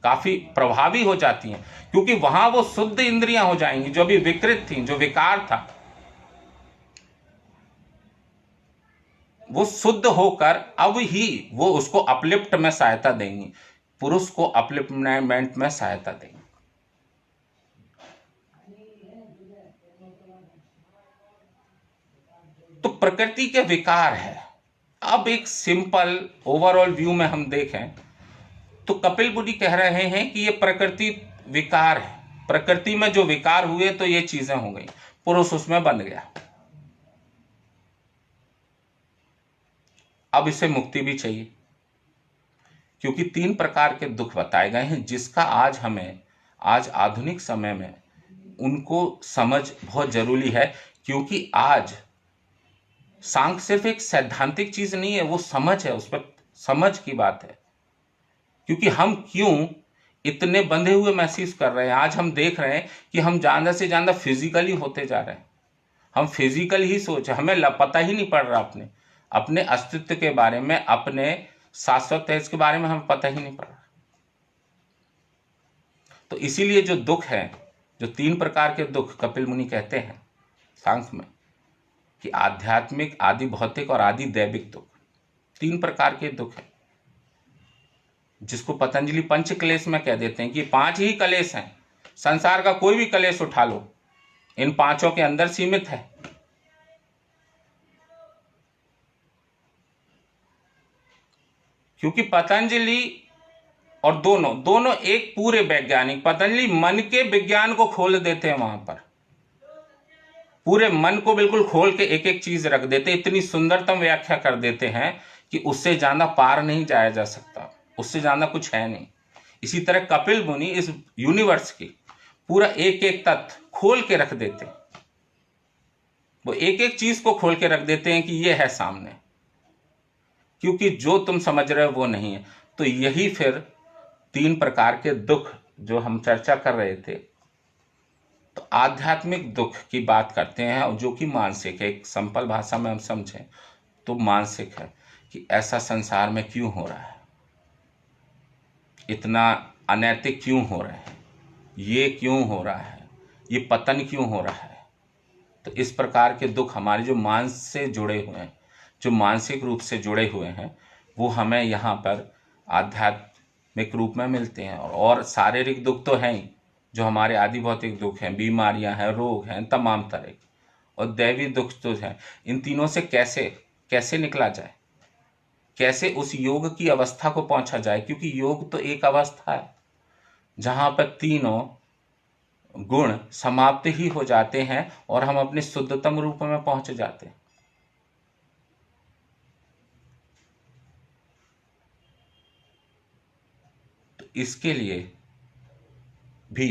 काफी प्रभावी हो जाती हैं, क्योंकि वहां वो शुद्ध इंद्रियां हो जाएंगी। जो भी विकृत थी, जो विकार था, वो शुद्ध होकर अब ही वो उसको अपलिफ्ट में सहायता देंगी, पुरुष को अपलिफ्टमेंट में सहायता देंगी। तो प्रकृति के विकार है। अब एक सिंपल ओवरऑल व्यू में हम देखें तो कपिल मुनि कह रहे हैं कि ये प्रकृति विकार है। प्रकृति में जो विकार हुए तो ये चीजें हो गई, पुरुष उसमें बन गया। अब इसे मुक्ति भी चाहिए, क्योंकि 3 प्रकार के दुख बताए गए हैं, जिसका आज आधुनिक समय में उनको समझ बहुत जरूरी है। क्योंकि आज सांख्य सिर्फ एक सैद्धांतिक चीज नहीं है, वो समझ है, उस पर समझ की बात है। क्योंकि हम क्यों इतने बंधे हुए महसूस कर रहे हैं, आज हम देख रहे हैं कि हम ज्यादा से ज्यादा फिजिकली होते जा रहे हैं। हम फिजिकल ही सोच, हमें पता ही नहीं पड़ रहा अपने अस्तित्व के बारे में, अपने शाश्वत है इसके बारे में हमें पता ही नहीं पड़ रहा। तो इसीलिए जो दुख है, जो 3 प्रकार के दुख कपिल मुनि कहते हैं सांख्य में, कि आध्यात्मिक, आदि भौतिक और आदि दैविक दुख, 3 प्रकार के दुख है, जिसको पतंजलि पंच क्लेश में कह देते हैं कि 5 ही क्लेश हैं। संसार का कोई भी क्लेश उठा लो, इन 5 के अंदर सीमित है। क्योंकि पतंजलि और दोनों एक पूरे वैज्ञानिक, पतंजलि मन के विज्ञान को खोल देते हैं, वहां पर पूरे मन को बिल्कुल खोल के एक एक चीज रख देते, इतनी सुंदरतम व्याख्या कर देते हैं कि उससे ज्यादा पार नहीं जाया जा सकता, उससे ज्यादा कुछ है नहीं। इसी तरह कपिल मुनि इस यूनिवर्स की पूरा एक एक तत्व खोल के रख देते हैं, वो एक एक चीज को खोल के रख देते हैं कि ये है सामने, क्योंकि जो तुम समझ रहे हो वो नहीं है। तो यही फिर 3 प्रकार के दुख जो हम चर्चा कर रहे थे, तो आध्यात्मिक दुख की बात करते हैं, और जो कि मानसिक है। एक सिंपल भाषा में हम समझें तो मानसिक है कि ऐसा संसार में क्यों हो रहा है, इतना अनैतिक क्यों हो रहा है, ये क्यों हो रहा है, ये पतन क्यों हो रहा है, तो इस प्रकार के दुख हमारे जो मांस से जुड़े हुए हैं, जो मानसिक रूप से जुड़े हुए हैं, वो हमें यहाँ पर आध्यात्मिक रूप में मिलते हैं। और शारीरिक दुख तो हैं ही, जो हमारे आदि भौतिक दुख हैं, बीमारियां हैं, रोग हैं, तमाम तरह के, और दैवी दुख तो हैं। इन तीनों से कैसे कैसे निकला जाए, कैसे उस योग की अवस्था को पहुंचा जाए, क्योंकि योग तो एक अवस्था है जहां पर तीनों गुण समाप्त ही हो जाते हैं और हम अपने शुद्धतम रूप में पहुंच जाते हैं। तो इसके लिए भी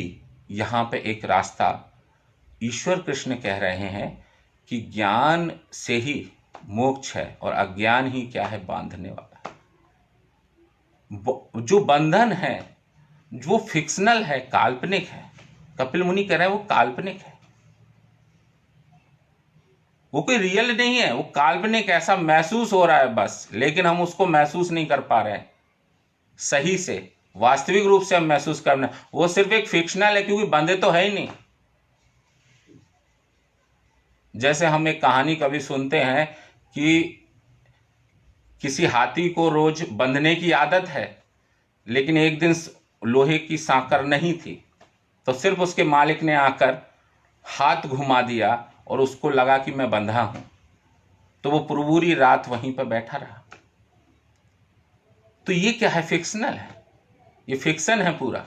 यहां पे एक रास्ता ईश्वर कृष्ण कह रहे हैं कि ज्ञान से ही मोक्ष है और अज्ञान ही क्या है, बांधने वाला है। जो बंधन है वो फिक्शनल है, काल्पनिक है। कपिल मुनि कह रहे हैं वो काल्पनिक है, वो कोई रियल नहीं है, वो काल्पनिक, ऐसा महसूस हो रहा है बस, लेकिन हम उसको महसूस नहीं कर पा रहे हैं सही से, वास्तविक रूप से हम महसूस करना। वो सिर्फ एक फिक्शनल है, क्योंकि बंधे तो है ही नहीं। जैसे हम एक कहानी कभी सुनते हैं कि किसी हाथी को रोज बंधने की आदत है, लेकिन एक दिन लोहे की सांकर नहीं थी, तो सिर्फ उसके मालिक ने आकर हाथ घुमा दिया और उसको लगा कि मैं बंधा हूं, तो वो पूरी रात वहीं पर बैठा रहा। तो ये क्या है, फिक्शनल है, ये फिक्शन है पूरा,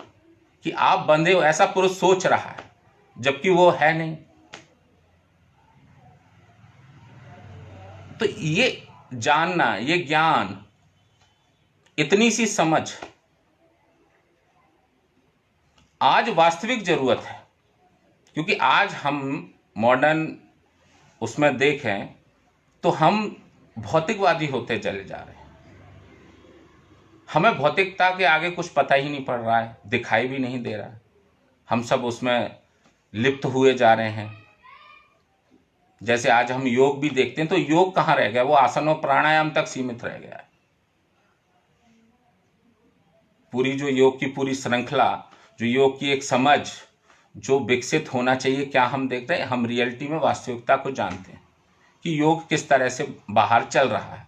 कि आप बंधे हो, ऐसा पुरुष सोच रहा है, जबकि वो है नहीं। तो ये जानना, ये ज्ञान, इतनी सी समझ आज वास्तविक जरूरत है। क्योंकि आज हम मॉडर्न उसमें देखें तो हम भौतिकवादी होते चले जा रहे हैं। हमें भौतिकता के आगे कुछ पता ही नहीं पड़ रहा है, दिखाई भी नहीं दे रहा है, हम सब उसमें लिप्त हुए जा रहे हैं। जैसे आज हम योग भी देखते हैं तो योग कहाँ रह गया, वो आसन और प्राणायाम तक सीमित रह गया है। पूरी जो योग की पूरी श्रृंखला, जो योग की एक समझ जो विकसित होना चाहिए, क्या हम देख रहे हैं, हम रियलिटी में वास्तविकता को जानते हैं कि योग किस तरह से बाहर चल रहा है।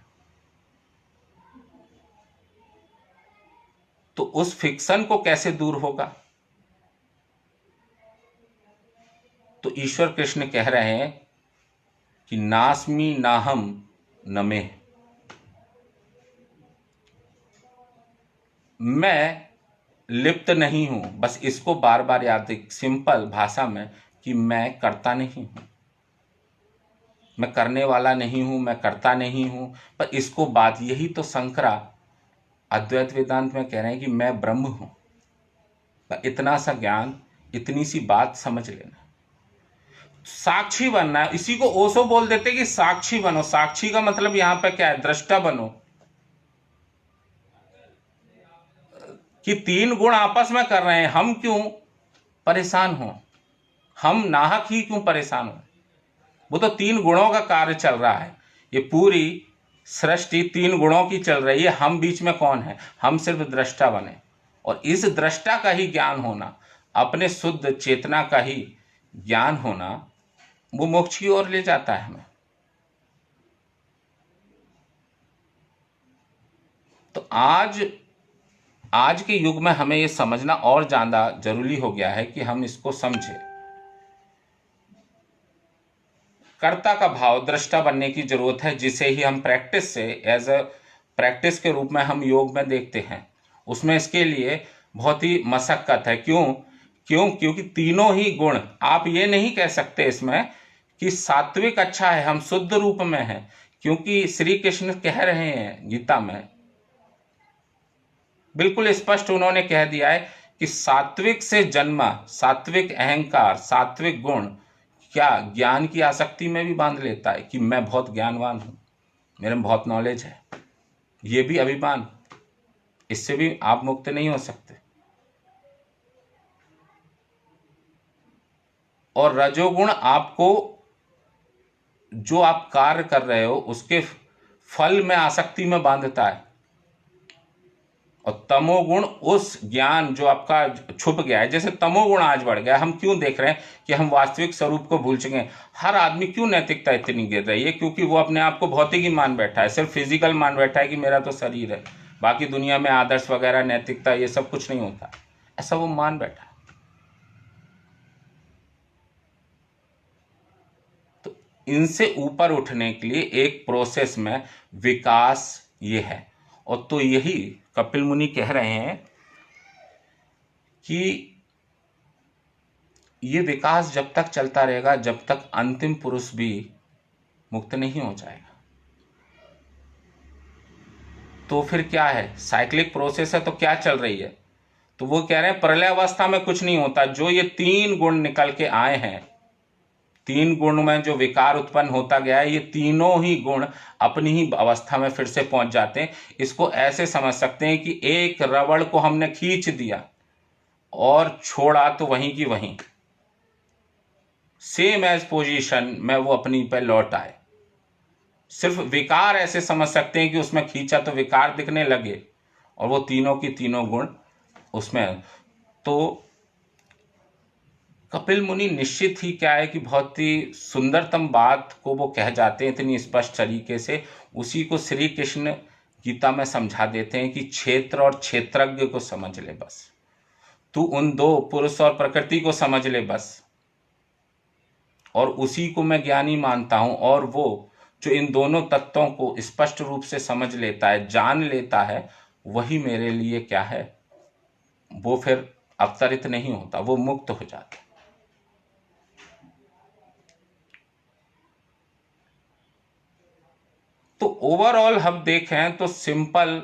तो उस फिक्शन को कैसे दूर होगा? तो ईश्वर कृष्ण कह रहे हैं कि नास्मि नाहम नमे, मैं लिप्त नहीं हूं। बस इसको बार बार याद रख, सिंपल भाषा में, कि मैं करता नहीं हूं, मैं करने वाला नहीं हूं, मैं करता नहीं हूं। पर इसको बात, यही तो शंकरा अद्वैत वेदांत में कह रहे हैं कि मैं ब्रह्म हूं। पर इतना सा ज्ञान, इतनी सी बात समझ लेना, साक्षी बनना है। इसी को ओशो बोल देते कि साक्षी बनो। साक्षी का मतलब यहां पे क्या है, दृष्टा बनो। कि तीन गुण आपस में कर रहे हैं, हम क्यों परेशान हो, हम नाहक ही क्यों परेशान हो। वो तो तीन गुणों का कार्य चल रहा है, ये पूरी सृष्टि तीन गुणों की चल रही है। हम बीच में कौन है, हम सिर्फ दृष्टा बने। और इस दृष्टा का ही ज्ञान होना, अपने शुद्ध चेतना का ही ज्ञान होना, वो मोक्ष की ओर ले जाता है हमें। तो आज के युग में हमें ये समझना और ज्यादा जरूरी हो गया है कि हम इसको समझें। कर्ता का भाव, दृष्टा बनने की जरूरत है, जिसे ही हम प्रैक्टिस से, एज अ प्रैक्टिस के रूप में हम योग में देखते हैं। उसमें इसके लिए बहुत ही मशक्कत है। क्योंकि तीनों ही गुण, आप ये नहीं कह सकते इसमें कि सात्विक अच्छा है, हम शुद्ध रूप में हैं। क्योंकि श्री कृष्ण कह रहे हैं गीता में, बिल्कुल स्पष्ट उन्होंने कह दिया है कि सात्विक से जन्मा सात्विक अहंकार, सात्विक गुण क्या ज्ञान की आसक्ति में भी बांध लेता है कि मैं बहुत ज्ञानवान हूं, मेरे में बहुत नॉलेज है। ये भी अभिमान, इससे भी आप मुक्त नहीं हो सकते। और रजोगुण आपको, जो आप कार्य कर रहे हो उसके फल में आसक्ति में बांधता है। और तमोगुण उस ज्ञान जो आपका छुप गया है। जैसे तमोगुण आज बढ़ गया, हम क्यों देख रहे हैं कि हम वास्तविक स्वरूप को भूल चुके हैं। हर आदमी क्यों नैतिकता इतनी गिर रही है? क्योंकि वो अपने आप को भौतिक ही मान बैठा है, सिर्फ फिजिकल मान बैठा है कि मेरा तो शरीर है, बाकी दुनिया में आदर्श वगैरह नैतिकता ये सब कुछ नहीं होता, ऐसा वो मान बैठा है। तो इनसे ऊपर उठने के लिए एक प्रोसेस में विकास ये है। और तो यही कपिल मुनि कह रहे हैं कि ये विकास जब तक चलता रहेगा जब तक अंतिम पुरुष भी मुक्त नहीं हो जाएगा। तो फिर क्या है? साइक्लिक प्रोसेस है, तो क्या चल रही है? तो वो कह रहे हैं प्रलय अवस्था में कुछ नहीं होता। जो ये 3 गुण निकल के आए हैं, 3 गुण में जो विकार उत्पन्न होता गया है, ये तीनों ही गुण अपनी ही अवस्था में फिर से पहुंच जाते हैं। इसको ऐसे समझ सकते हैं कि एक रबड़ को हमने खींच दिया और छोड़ा तो वहीं की वहीं, सेम एज पोजीशन में वो अपनी पे लौट आए। सिर्फ विकार ऐसे समझ सकते हैं कि उसमें खींचा तो विकार दिखने लगे और वो तीनों की तीनों गुण उसमें। तो कपिल मुनि निश्चित ही क्या है कि बहुत ही सुंदरतम बात को वो कह जाते हैं इतनी स्पष्ट तरीके से। उसी को श्री कृष्ण गीता में समझा देते हैं कि क्षेत्र और क्षेत्रज्ञ को समझ ले बस, तू उन 2 पुरुष और प्रकृति को समझ ले बस, और उसी को मैं ज्ञानी मानता हूं। और वो जो इन दोनों तत्वों को स्पष्ट रूप से समझ लेता है, जान लेता है, वही मेरे लिए क्या है, वो फिर अवतरित नहीं होता, वो मुक्त हो जाता है। तो ओवरऑल हम देखें तो सिंपल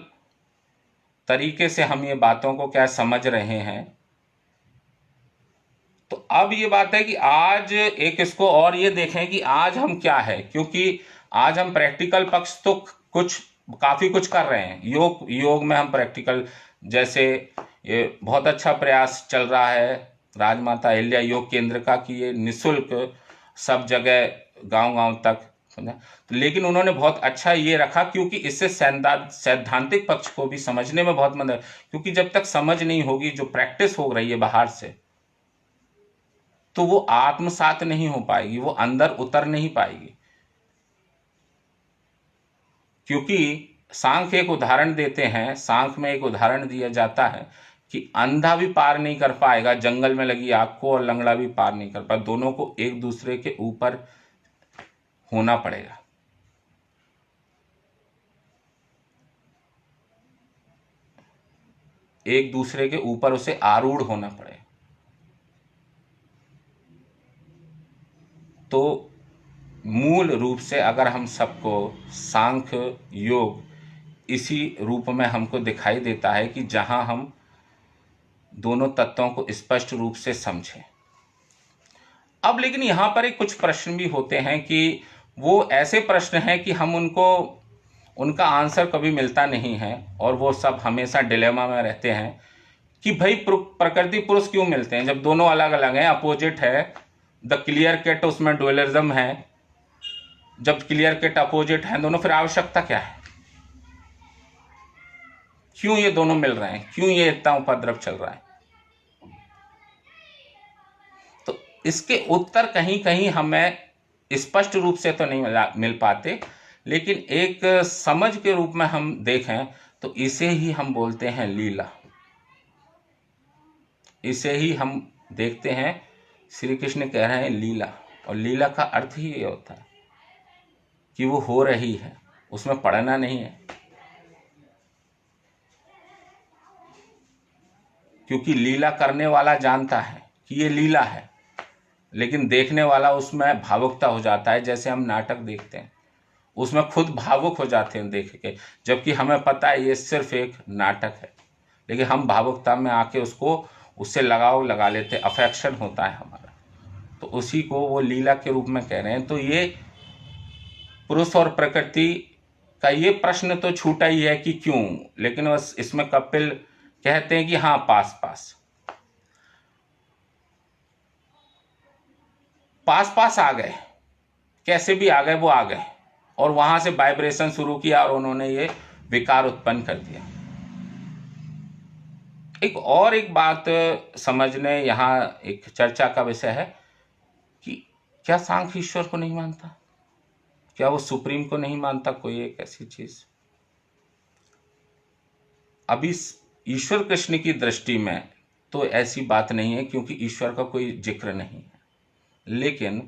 तरीके से हम ये बातों को क्या समझ रहे हैं। तो अब ये बात है कि आज एक इसको और ये देखें कि आज हम क्या है, क्योंकि आज हम प्रैक्टिकल पक्ष तो कुछ काफी कुछ कर रहे हैं। योग में हम प्रैक्टिकल, जैसे ये बहुत अच्छा प्रयास चल रहा है राजमाता अहिल्या योग केंद्र का कि ये निःशुल्क सब जगह गांव-गांव तक, समझा। लेकिन उन्होंने बहुत अच्छा ये रखा क्योंकि इससे सैद्धांतिक पक्ष को भी समझने में बहुत मदद, क्योंकि जब तक समझ नहीं होगी, जो प्रैक्टिस हो रही है बाहर से, तो वो आत्मसात नहीं हो पाएगी, वो अंदर उतर नहीं पाएगी। क्योंकि सांख्य एक उदाहरण देते हैं, सांख्य में एक उदाहरण दिया जाता है कि अंधा भी पार नहीं कर पाएगा जंगल में लगी आग को, और लंगड़ा भी पार नहीं कर पाएगा। दोनों को एक दूसरे के ऊपर होना पड़ेगा। एक दूसरे के ऊपर उसे आरूढ़ होना पड़ेगा। तो मूल रूप से अगर हम सबको सांख्य योग इसी रूप में हमको दिखाई देता है कि जहां हम दोनों तत्वों को स्पष्ट रूप से समझें। अब लेकिन यहाँ पर एक कुछ प्रश्न भी होते हैं कि वो ऐसे प्रश्न हैं कि हम उनका आंसर कभी मिलता नहीं है, और वो सब हमेशा डिलेमा में रहते हैं कि भाई प्रकृति पुरुष क्यों मिलते हैं जब दोनों अलग अलग हैं, अपोजिट है। द क्लियर कट उसमें डुअलिज्म है। जब क्लियर कट अपोजिट है दोनों, फिर आवश्यकता क्या है? क्यों ये दोनों मिल रहे हैं? क्यों ये इतना उपद्रव चल रहा है? तो इसके उत्तर कहीं कहीं हमें स्पष्ट रूप से तो नहीं मिल पाते, लेकिन एक समझ के रूप में हम देखें तो इसे ही हम बोलते हैं लीला। इसे ही हम देखते हैं, श्री कृष्ण कह रहे हैं लीला, और लीला का अर्थ ही ये होता है कि वो हो रही है, उसमें पढ़ना नहीं है। क्योंकि लीला करने वाला जानता है कि ये लीला है, लेकिन देखने वाला उसमें भावुकता हो जाता है। जैसे हम नाटक देखते हैं, उसमें खुद भावुक हो जाते हैं देख के, जबकि हमें पता है ये सिर्फ एक नाटक है, लेकिन हम भावुकता में आके उससे लगाव लगा लेते, अफेक्शन होता है हमारा। तो उसी को वो लीला के रूप में कह रहे हैं। तो ये पुरुष और प्रकृति का ये प्रश्न तो छूटा ही है कि क्यों, लेकिन बस इसमें कपिल कहते हैं कि हाँ, पास पास आ गए, कैसे भी आ गए, वो आ गए, और वहां से वाइब्रेशन शुरू किया और उन्होंने ये विकार उत्पन्न कर दिया। एक बात समझने यहाँ एक चर्चा का विषय है कि क्या सांख्य ईश्वर को नहीं मानता? क्या वो सुप्रीम को नहीं मानता? कोई एक ऐसी चीज अभी ईश्वर कृष्ण की दृष्टि में तो ऐसी बात नहीं है, क्योंकि ईश्वर का कोई जिक्र नहीं है। लेकिन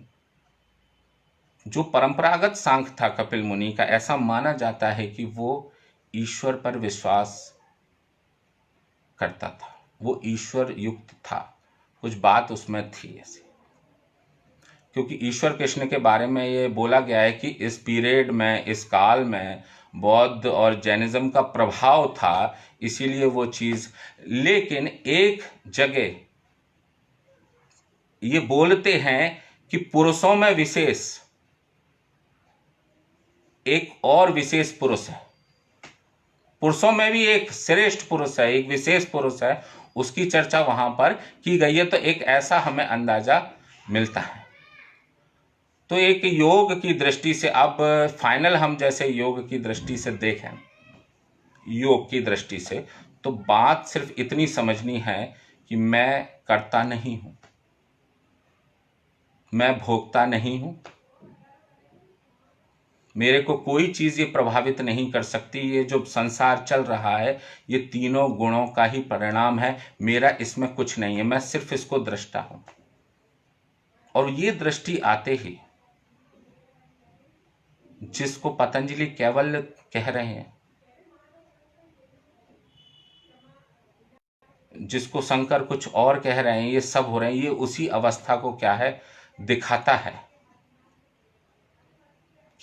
जो परंपरागत सांख्य था कपिल मुनि का, ऐसा माना जाता है कि वो ईश्वर पर विश्वास करता था, वो ईश्वर युक्त था, कुछ बात उसमें थी ऐसी। क्योंकि ईश्वर कृष्ण के बारे में ये बोला गया है कि इस पीरियड में, इस काल में बौद्ध और जैनिज्म का प्रभाव था, इसीलिए वो चीज। लेकिन एक जगह ये बोलते हैं कि पुरुषों में विशेष एक और विशेष पुरुष है, पुरुषों में भी एक श्रेष्ठ पुरुष है, एक विशेष पुरुष है, उसकी चर्चा वहां पर की गई है। तो एक ऐसा हमें अंदाजा मिलता है। तो एक योग की दृष्टि से, अब फाइनल हम जैसे योग की दृष्टि से देखें, योग की दृष्टि से, तो बात सिर्फ इतनी समझनी है कि मैं करता नहीं हूं, मैं भोगता नहीं हूं, मेरे को कोई चीज ये प्रभावित नहीं कर सकती। ये जो संसार चल रहा है ये तीनों गुणों का ही परिणाम है, मेरा इसमें कुछ नहीं है, मैं सिर्फ इसको दृष्टा हूं। और ये दृष्टि आते ही जिसको पतंजलि कैवल्य कह रहे हैं, जिसको शंकर कुछ और कह रहे हैं, ये सब हो रहे हैं, ये उसी अवस्था को क्या है, दिखाता है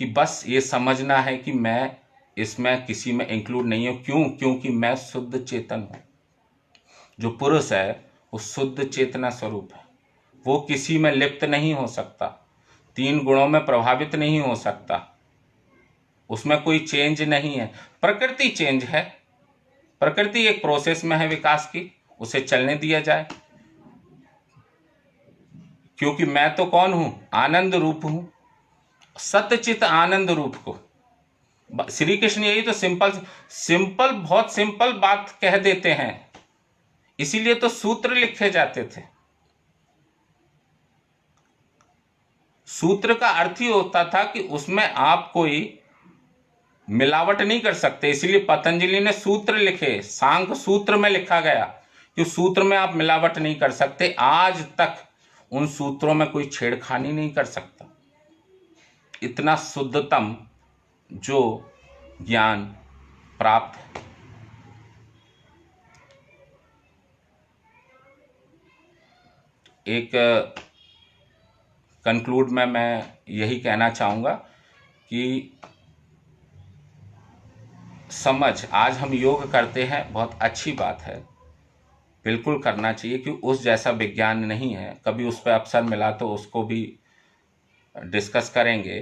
कि बस ये समझना है कि मैं इसमें किसी में इंक्लूड नहीं हूं। क्यों? क्योंकि मैं शुद्ध चेतन हूं। जो पुरुष है वो शुद्ध चेतना स्वरूप है, वो किसी में लिप्त नहीं हो सकता, तीन गुणों में प्रभावित नहीं हो सकता, उसमें कोई चेंज नहीं है। प्रकृति चेंज है, प्रकृति एक प्रोसेस में है विकास की, उसे चलने दिया जाए। क्योंकि मैं तो कौन हूं? आनंद रूप हूं, सतचित आनंद रूप को श्री कृष्ण यही तो सिंपल बहुत सिंपल बात कह देते हैं, इसीलिए तो सूत्र लिखे जाते थे। सूत्र का अर्थ ही होता था कि उसमें आप कोई मिलावट नहीं कर सकते, इसलिए पतंजलि ने सूत्र लिखे, सांख्य सूत्र में लिखा गया कि सूत्र में आप मिलावट नहीं कर सकते। आज तक उन सूत्रों में कोई छेड़खानी नहीं कर सकता, इतना शुद्धतम जो ज्ञान प्राप्त है। एक कंक्लूड में मैं यही कहना चाहूंगा कि समझ, आज हम योग करते हैं, बहुत अच्छी बात है, बिल्कुल करना चाहिए, कि उस जैसा विज्ञान नहीं है। कभी उस पर अवसर मिला तो उसको भी डिस्कस करेंगे।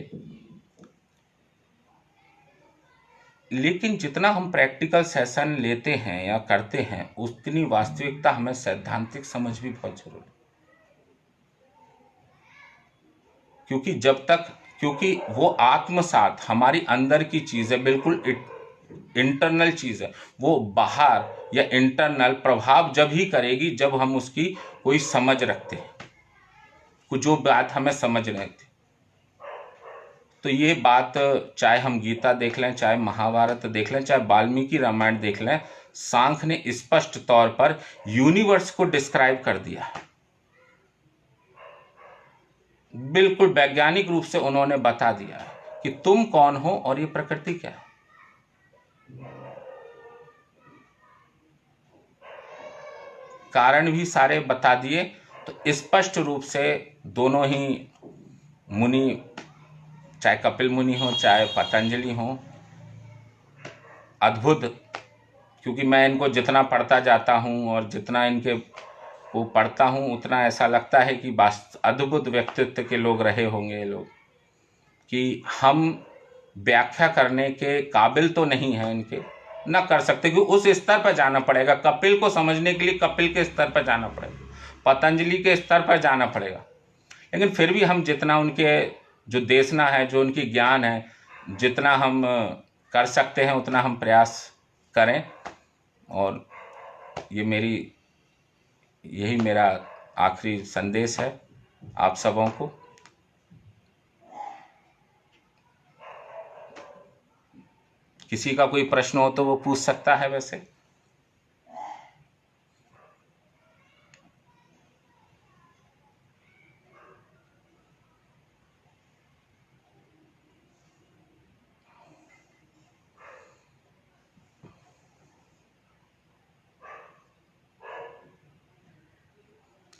लेकिन जितना हम प्रैक्टिकल सेशन लेते हैं या करते हैं, उतनी वास्तविकता हमें सैद्धांतिक समझ भी बहुत जरूरी, क्योंकि वो आत्मसात हमारी अंदर की चीज है, बिल्कुल इंटरनल चीज है। वो बाहर या इंटरनल प्रभाव जब ही करेगी जब हम उसकी कोई समझ रखते हैं, कुछ जो बात हमें समझ रहे थे। तो ये बात, चाहे हम गीता देख लें, चाहे महाभारत देख लें, चाहे वाल्मीकि रामायण देख लें, सांख्य ने स्पष्ट तौर पर यूनिवर्स को डिस्क्राइब कर दिया है, बिल्कुल वैज्ञानिक रूप से उन्होंने बता दिया है कि तुम कौन हो और ये प्रकृति क्या है। कारण भी सारे बता दिए। तो स्पष्ट रूप से दोनों ही मुनि, चाहे कपिल मुनि हो चाहे पतंजलि हो, अद्भुत, क्योंकि मैं इनको जितना पढ़ता जाता हूँ और जितना इनके को पढ़ता हूँ, उतना ऐसा लगता है कि अद्भुत व्यक्तित्व के लोग रहे होंगे ये लोग, कि हम व्याख्या करने के काबिल तो नहीं है इनके, न कर सकते, क्योंकि उस स्तर पर जाना पड़ेगा। कपिल को समझने के लिए कपिल के स्तर पर जाना पड़ेगा, पतंजलि के स्तर पर जाना पड़ेगा। लेकिन फिर भी हम जितना उनके जो देशना है, जो उनकी ज्ञान है, जितना हम कर सकते हैं उतना हम प्रयास करें। और यही मेरा आखिरी संदेश है आप सबों को। किसी का कोई प्रश्न हो तो वो पूछ सकता है वैसे।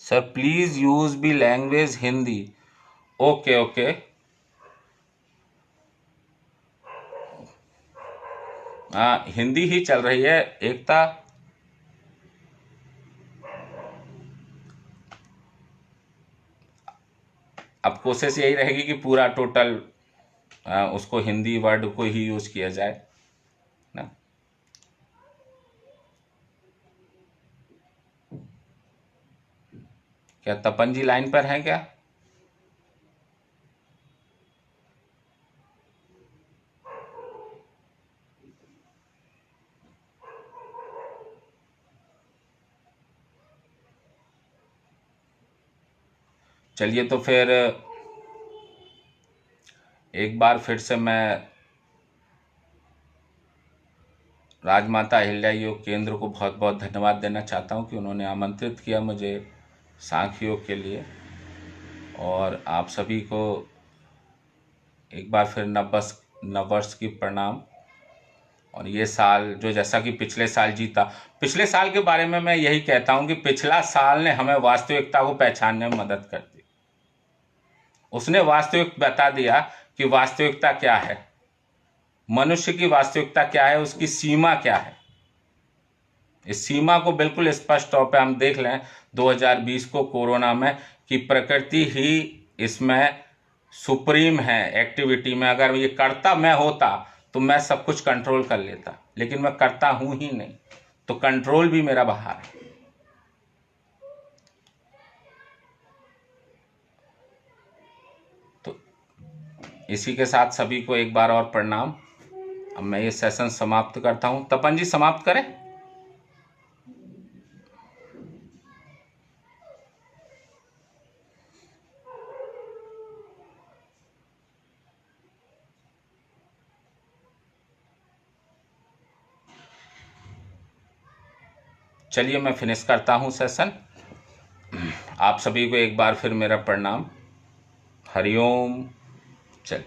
Sir please use B language Hindi. Okay okay. हाँ, हिंदी ही चल रही है एकता। अब कोशिश यही रहेगी कि पूरा टोटल उसको हिंदी वर्ड को ही यूज किया जाए ना। क्या तपन जी लाइन पर हैं क्या? चलिए तो फिर एक बार फिर से मैं राजमाता अहिल्या योग केंद्र को बहुत बहुत धन्यवाद देना चाहता हूं कि उन्होंने आमंत्रित किया मुझे सांख्य योग के लिए। और आप सभी को एक बार फिर नववर्ष की प्रणाम। और ये साल जो जैसा कि पिछले साल जीता, पिछले साल के बारे में मैं यही कहता हूं कि पिछला साल ने हमें वास्तविकता को पहचानने में मदद कर दी। उसने वास्तविक बता दिया कि वास्तविकता क्या है, मनुष्य की वास्तविकता क्या है, उसकी सीमा क्या है। इस सीमा को बिल्कुल स्पष्ट तौर पे हम देख लें 2020 को कोरोना में कि प्रकृति ही इसमें सुप्रीम है एक्टिविटी में। अगर ये करता मैं होता तो मैं सब कुछ कंट्रोल कर लेता, लेकिन मैं करता हूं ही नहीं, तो कंट्रोल भी मेरा बाहर है। तो इसी के साथ सभी को एक बार और प्रणाम। अब मैं ये सेशन समाप्त करता हूं। तपन जी समाप्त करें? चलिए मैं फिनिश करता हूं सेशन। आप सभी को एक बार फिर मेरा प्रणाम। हरिओम। चल।